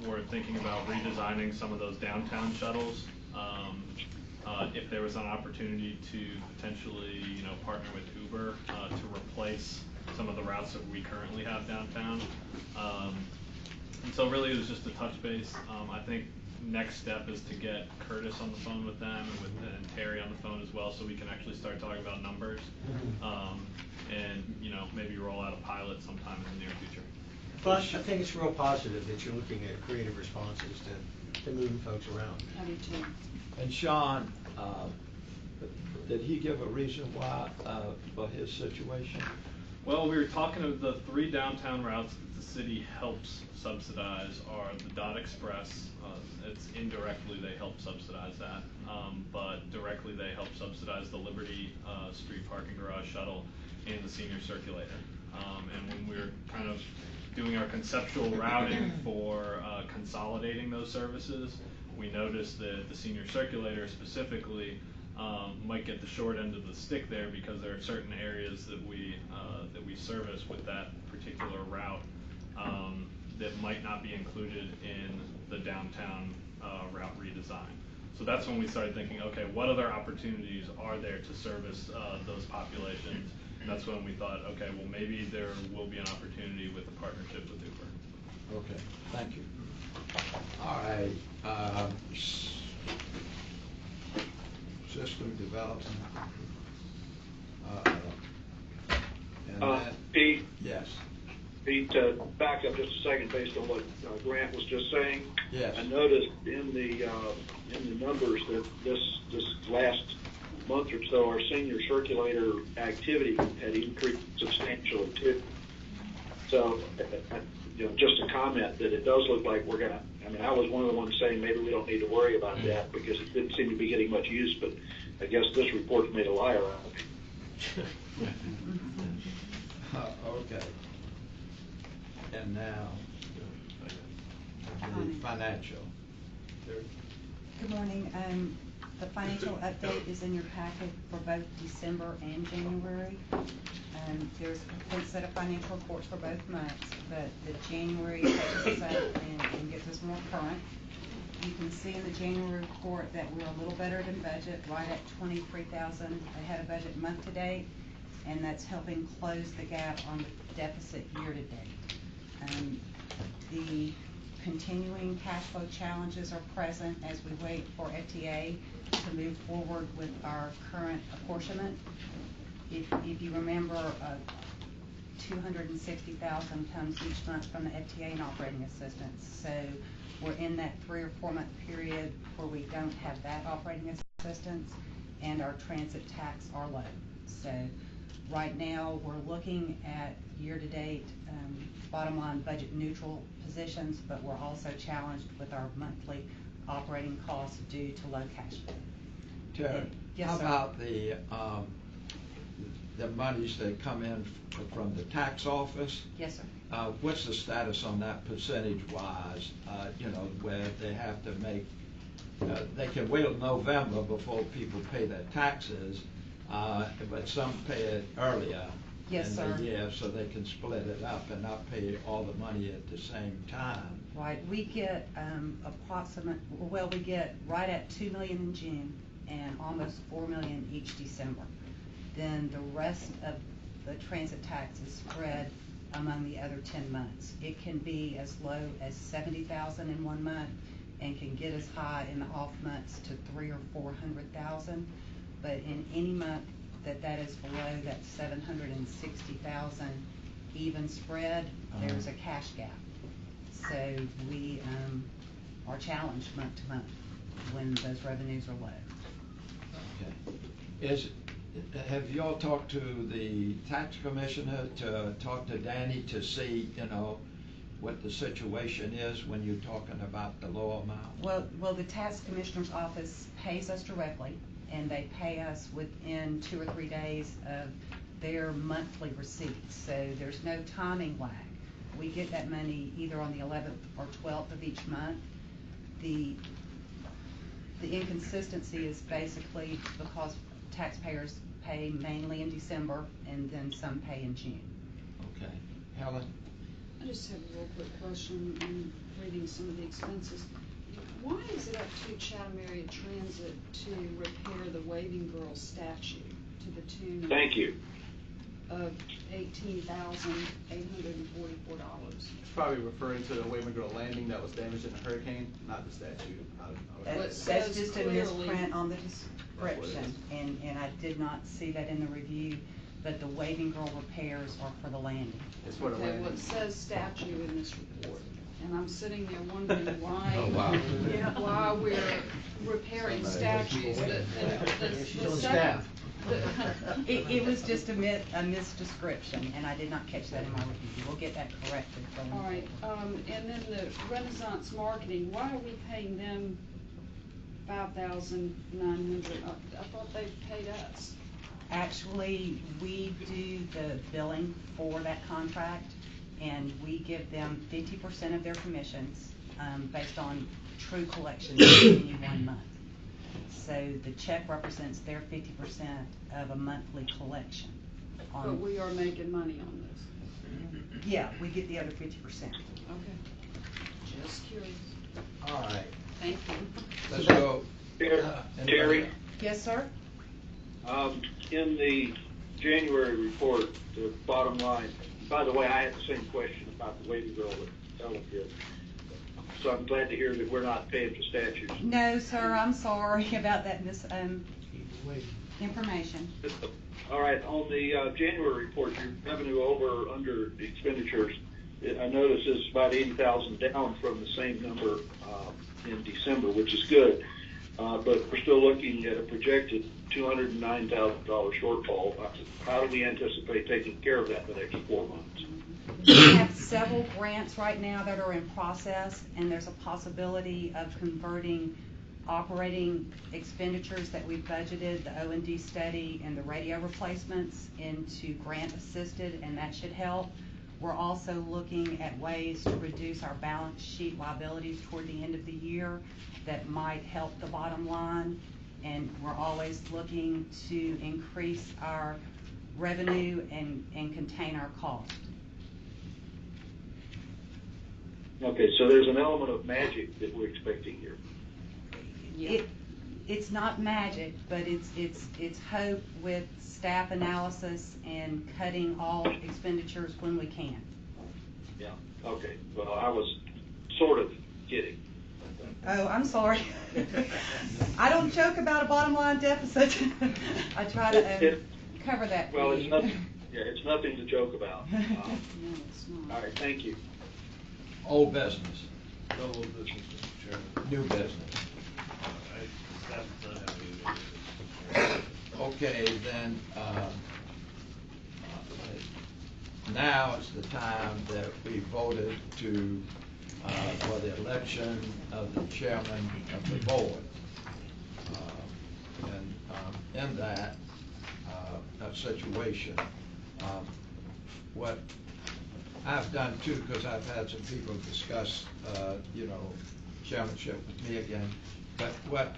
we're thinking about redesigning some of those downtown shuttles. If there was an opportunity to potentially, partner with Uber to replace some of the routes that we currently have downtown. And so really it was just a touch base. I think next step is to get Curtis on the phone with them and Terry on the phone as well, so we can actually start talking about numbers. And maybe roll out a pilot sometime in the near future. But I think it's real positive that you're looking at creative responses to moving folks around. I do too. And Sean, did he give a reason why for his situation? Well, we were talking of the 3 downtown routes that the city helps subsidize are the Dot Express. It's indirectly they help subsidize that, but directly they help subsidize the Liberty Street Parking Garage Shuttle and the Senior Circulator. And when we were kind of doing our conceptual routing for consolidating those services, we noticed that the Senior Circulator specifically might get the short end of the stick there, because there are certain areas that we service with that particular route that might not be included in the downtown route redesign. So that's when we started thinking, okay, what other opportunities are there to service those populations? And that's when we thought, okay, well, maybe there will be an opportunity with a partnership with Uber. Okay, thank you. All right, system development. And then, Pete? yes. Pete, back up just a second based on what Grant was just saying. Yes. I noticed in the numbers that this last month or so, our Senior Circulator activity had increased substantially too. So, just a comment that it does look like we're gonna. I mean, I was one of the ones saying maybe we don't need to worry about that because it didn't seem to be getting much use, but I guess this report's made a liar out of me. Okay. And now, the financial. Good morning. The financial update is in your packet for both December and January. There's a complete set of financial reports for both months, but the January catches us up and gets us more current. You can see in the January report that we're a little better than budget, right at $23,000 ahead of budget month to date, and that's helping close the gap on the deficit year to date. The continuing cash flow challenges are present as we wait for FTA to move forward with our current apportionment. If you remember, 260,000 comes each month from the FTA and operating assistance. So we're in that 3 or 4 month period where we don't have that operating assistance, and our transit tax are low. So right now we're looking at year to date bottom line budget neutral positions, but we're also challenged with our monthly operating costs due to low cash flow. Terry, Yes, how sir. about the monies that come in from the tax office? Yes, sir. What's the status on that percentage-wise? You know, where they have to make, they can wait till November before people pay their taxes, but some pay it earlier Yes, in sir. the year, so they can split it up and not pay all the money at the same time. Right, we get we get right at 2 million in June and almost 4 million each December. Then the rest of the transit tax is spread among the other 10 months. It can be as low as 70,000 in one month and can get as high in the off months to 300,000 or 400,000. But in any month that is below that 760,000 even spread, there's a cash gap. So we are challenged month to month when those revenues are low. Okay. Have y'all talked to the tax commissioner to talk to Danny to see, you know, what the situation is when you're talking about the low amount? Well, the tax commissioner's office pays us directly, and they pay us within 2 or 3 days of their monthly receipts. So there's no timing lag. We get that money either on the 11th or 12th of each month. The inconsistency is basically because taxpayers pay mainly in December and then some pay in June. Okay. Helen? I just have a real quick question in reading some of the expenses. Why is it up to Chatham Area Transit to repair the Waving Girl statue to the tune Thank you. of $18,844? It's probably referring to the Waving Girl landing that was damaged in a hurricane, not the statue. That's just a misprint on the description, and I did not see that in the review, but the Waving Girl repairs are for the landing. It's for the Okay, landing. well, it says statue in this report, and I'm sitting there wondering why, Oh, wow. why we're repairing statues. She's on staff. It was just a misdescription, and I did not catch that in my review. We'll get that corrected going All right, forward. and then the Renaissance Marketing, why are we paying them $5,900? I thought they paid us. Actually, we do the billing for that contract, and we give them 50% of their commissions based on true collections in any one month. So the check represents their 50% of a monthly collection. But we are making money on this. Yeah, we get the other 50%. Okay, just curious. All right. Thank you. Let's go. Terry? Yes, sir? In the January report, the bottom line, by the way, I had the same question about the Waving Girl that Ellen did. So I'm glad to hear that we're not paying for statues. No, sir, I'm sorry about that information. All right, on the January report, your revenue over under the expenditures, I notice is about 80,000 down from the same number in December, which is good. But we're still looking at a projected $209,000 shortfall. How do we anticipate taking care of that in the next 4 months? We have several grants right now that are in process, and there's a possibility of converting operating expenditures that we've budgeted, the O&D study and the radio replacements, into grant assisted, and that should help. We're also looking at ways to reduce our balance sheet liabilities toward the end of the year that might help the bottom line, and we're always looking to increase our revenue and contain our cost. Okay, so there's an element of magic that we're expecting here. It's not magic, but it's hope with staff analysis and cutting all expenditures when we can. Yeah, okay. Well, I was sort of kidding. Oh, I'm sorry. I don't joke about a bottom line deficit. I try to cover that for Well, you. it's nothing. Yeah, it's nothing to joke about. No, it's not. All right, thank you. Old business. No old business, Mr. Chairman. New business. Staff does not have any new business, Mr. Chairman. Okay, then, now is the time that we voted to for the election of the chairman of the board. And in that situation, what I've done too, because I've had some people discuss, chairmanship with me again, but what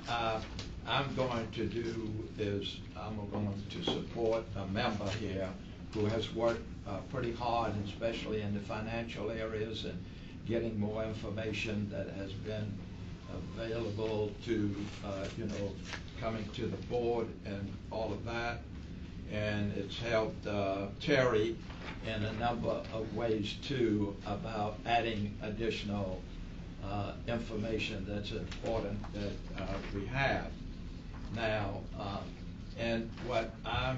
I'm going to do is I'm going to support a member here who has worked pretty hard, especially in the financial areas and getting more information that has been available to, coming to the board and all of that. And it's helped Terry in a number of ways too about adding additional information that's important that we have. Now, and what I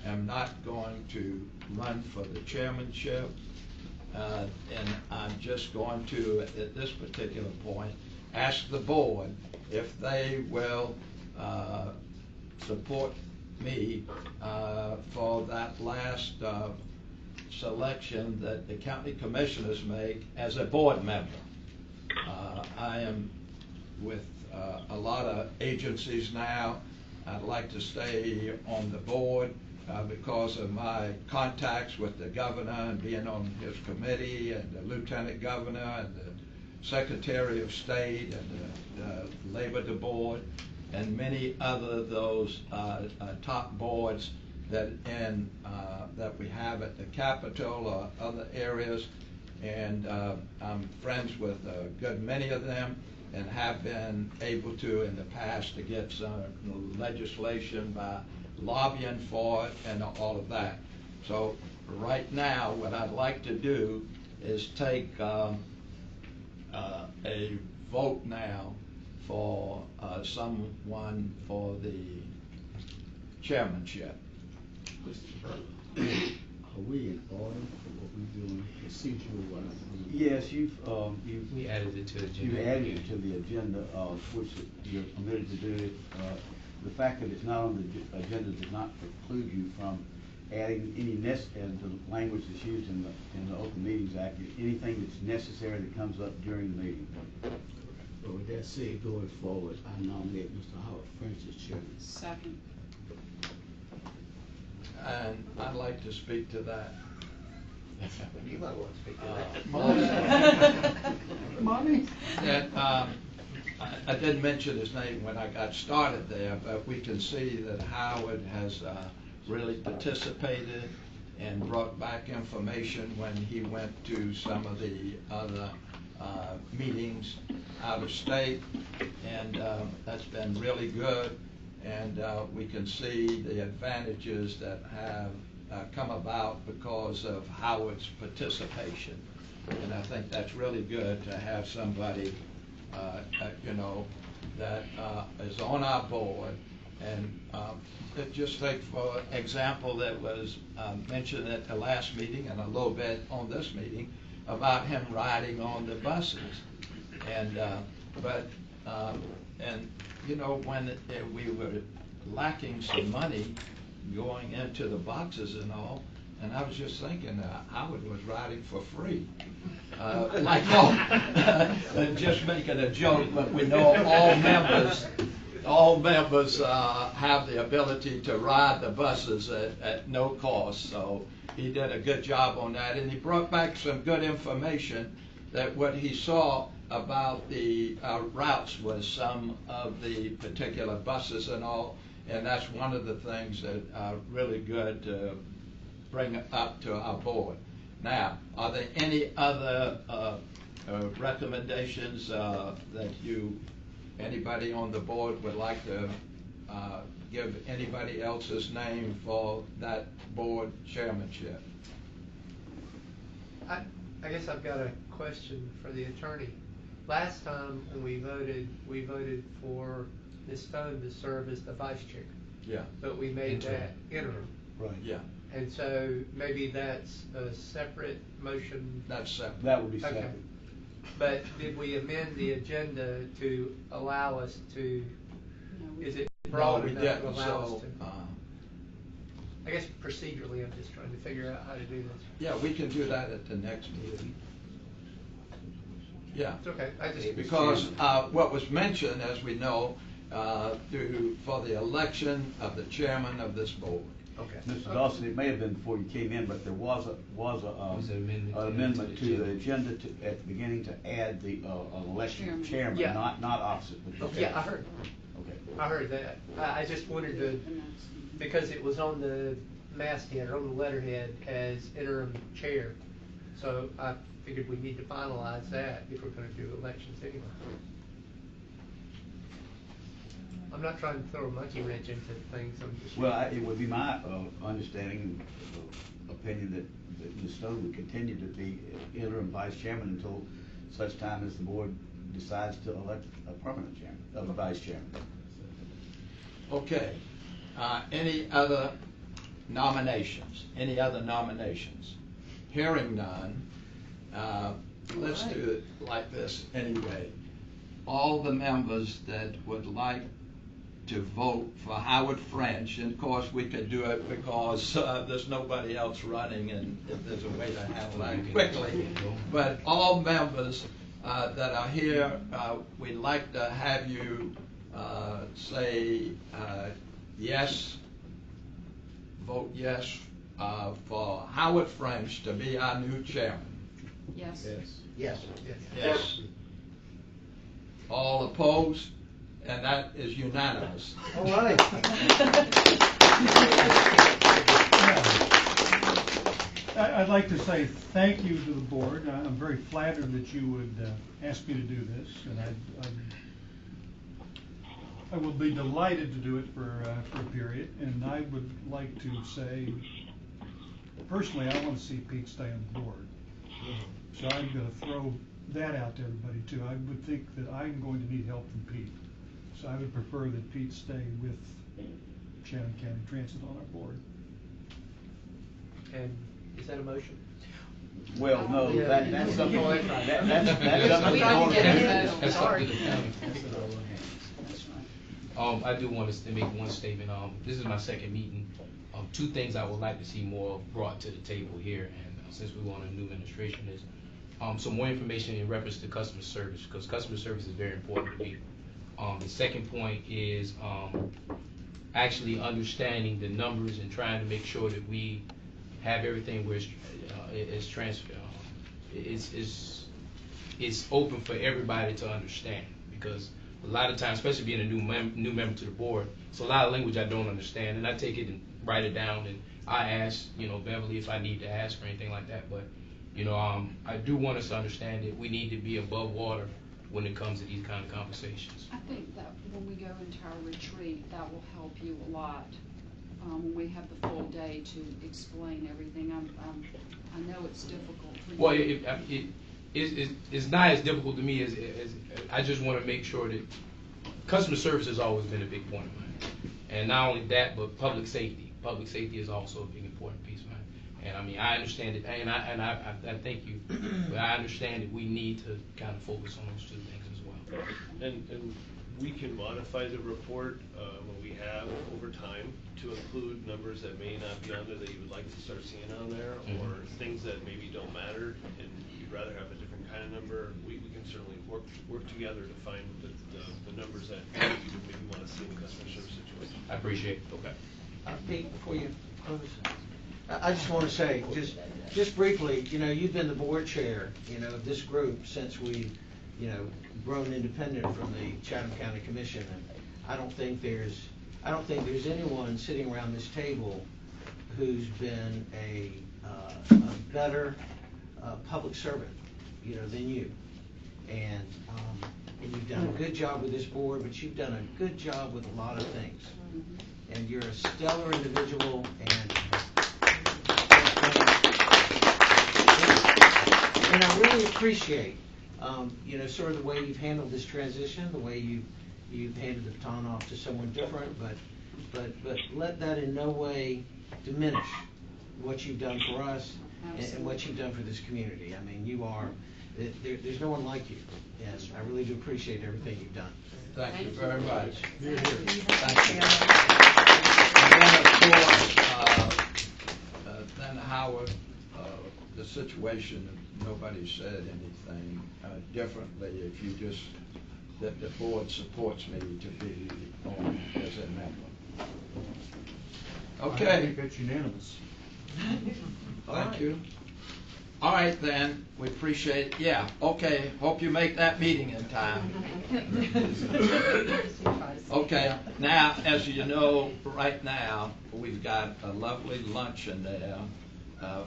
am not going to run for the chairmanship, and I'm just going to, at this particular point, ask the board if they will support me for that last selection that the county commissioners make as a board member. I am with a lot of agencies now. I'd like to stay on the board because of my contacts with the governor and being on his committee, and the lieutenant governor and the secretary of state and the labor board and many other of those top boards that we have at the Capitol or other areas. And I'm friends with a good many of them, and have been able to in the past to get some legislation by lobbying for it and all of that. So right now what I'd like to do is take a vote now for someone for the chairmanship. Are we in order for what we're doing procedural wise? Yes, we added it to the agenda. You added it to the agenda, which you're permitted to do it. The fact that it's not on the agenda does not preclude you from adding any and the language that's used in the Open Meetings Act, anything that's necessary that comes up during the meeting. So with that said, going forward, I nominate Mr. Howard French as chairman. Second. And I'd like to speak to that. You might want to speak to that. Money? And, I didn't mention his name when I got started there, but we can see that Howard has really participated and brought back information when he went to some of the other meetings out of state, and that's been really good. And we can see the advantages that have come about because of Howard's participation. And I think that's really good to have somebody, that is on our board. And just take, for example, that was mentioned at the last meeting and a little bit on this meeting about him riding on the buses. And when we were lacking some money going into the boxes and all, and I was just thinking Howard was riding for free. Just making a joke, but we know all members have the ability to ride the buses at no cost. So he did a good job on that, and he brought back some good information that what he saw about the routes was some of the particular buses and all, and that's one of the things that are really good to bring up to our board. Now, are there any other recommendations that anybody on the board would like to give anybody else's name for that board chairmanship? I guess I've got a question for the attorney. Last time when we voted for Ms. Stone to serve as the vice chair. Yeah. But we made that interim. Right. Yeah. And so maybe that's a separate motion. That's separate. That would be separate. Okay. But did we amend the agenda to allow us to, is it broad enough to allow us to? I guess procedurally I'm just trying to figure out how to do this. Yeah, we can do that at the next meeting. Yeah. It's okay, I just. Because what was mentioned, as we know, for the election of the chairman of this board. Okay. Mr. Dawson, it may have been before you came in, but there was an amendment to the agenda at the beginning to add the election of chairman, Yeah. not opposite. But Yeah, I heard. Okay. I heard that. I just wanted to, because it was on the masthead or on the letterhead as interim chair. So I figured we need to finalize that if we're gonna do elections anyway. I'm not trying to throw a monkey wrench into things, I'm just. Well, it would be my understanding, opinion that Ms. Stone would continue to be interim vice chairman until such time as the board decides to elect a permanent chairman, vice chairman. Okay. Any other nominations? Any other nominations? Hearing none, let's do it like this anyway. All the members that would like to vote for Howard French, and of course we could do it because there's nobody else running, and if there's a way to handle that quickly. But all members that are here, we'd like to have you say yes, vote yes for Howard French to be our new chairman. Yes. Yes. Yes. All opposed? And that is unanimous. All right. I'd like to say thank you to the board. I'm very flattered that you would ask me to do this, and I will be delighted to do it for a period. And I would like to say, personally, I want to see Pete stay on the board. So I'm going to throw that out to everybody too. I would think that I'm going to need help from Pete. So I would prefer that Pete stay with Chatham County Transit on our board. And is that a motion? Well, no, Yeah. that's something. Oh, that's right. That's something. We have to get it. That's Sorry. I do want to make one statement. This is my second meeting. Two things I would like to see more brought to the table here, and since we want a new administration, is some more information in reference to customer service, because customer service is very important to me. The second point is actually understanding the numbers and trying to make sure that we have everything where it's open for everybody to understand, because a lot of times, especially being a new member to the board, it's a lot of language I don't understand, and I take it and write it down, and I ask, Beverly if I need to ask or anything like that. But, I do want us to understand that we need to be above water when it comes to these kind of conversations. I think that when we go into our retreat, that will help you a lot. When we have the full day to explain everything, I know it's difficult for you. Well, it's not as difficult to me as I just want to make sure that customer service has always been a big point of mine. And not only that, but public safety. Public safety is also a big important piece of mine. And I mean, I understand it, and I thank you, but I understand that we need to kind of focus on those two things as well. And we can modify the report when we have over time to include numbers that may not be on there that you would like to start seeing on there, or things that maybe don't matter and you'd rather have a different kind of number. We can certainly work together to find the numbers that you maybe want to see in the customer service situation. I appreciate it. Okay. Pete, before you close, I just want to say, just briefly, you've been the board chair, of this group since we, grown independent from the Chatham County Commission, and I don't think there's anyone sitting around this table who's been a better public servant, than you, and you've done a good job with this board, but you've done a good job with a lot of things. And you're a stellar individual, and I really appreciate, sort of the way you've handled this transition, the way you've handed the baton off to someone different, but let that in no way diminish what you've done for us and what you've done for this community. I mean, you are, there's no one like you, and I really do appreciate everything you've done. Thank you very much. Here, here. Thank you. And then, of course, then Howard, the situation, if nobody said anything differently, if you just, that the board supports me to be on as a member. I Okay. think that's unanimous. Thank you. All right, then, we appreciate, yeah, okay, hope you make that meeting in time. Okay, now, as you know, right now, we've got a lovely luncheon there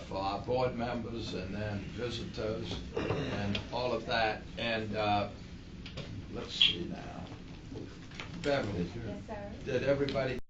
for our board members and then visitors and all of that. And let's see now. Beverly, Yes, sir. did everybody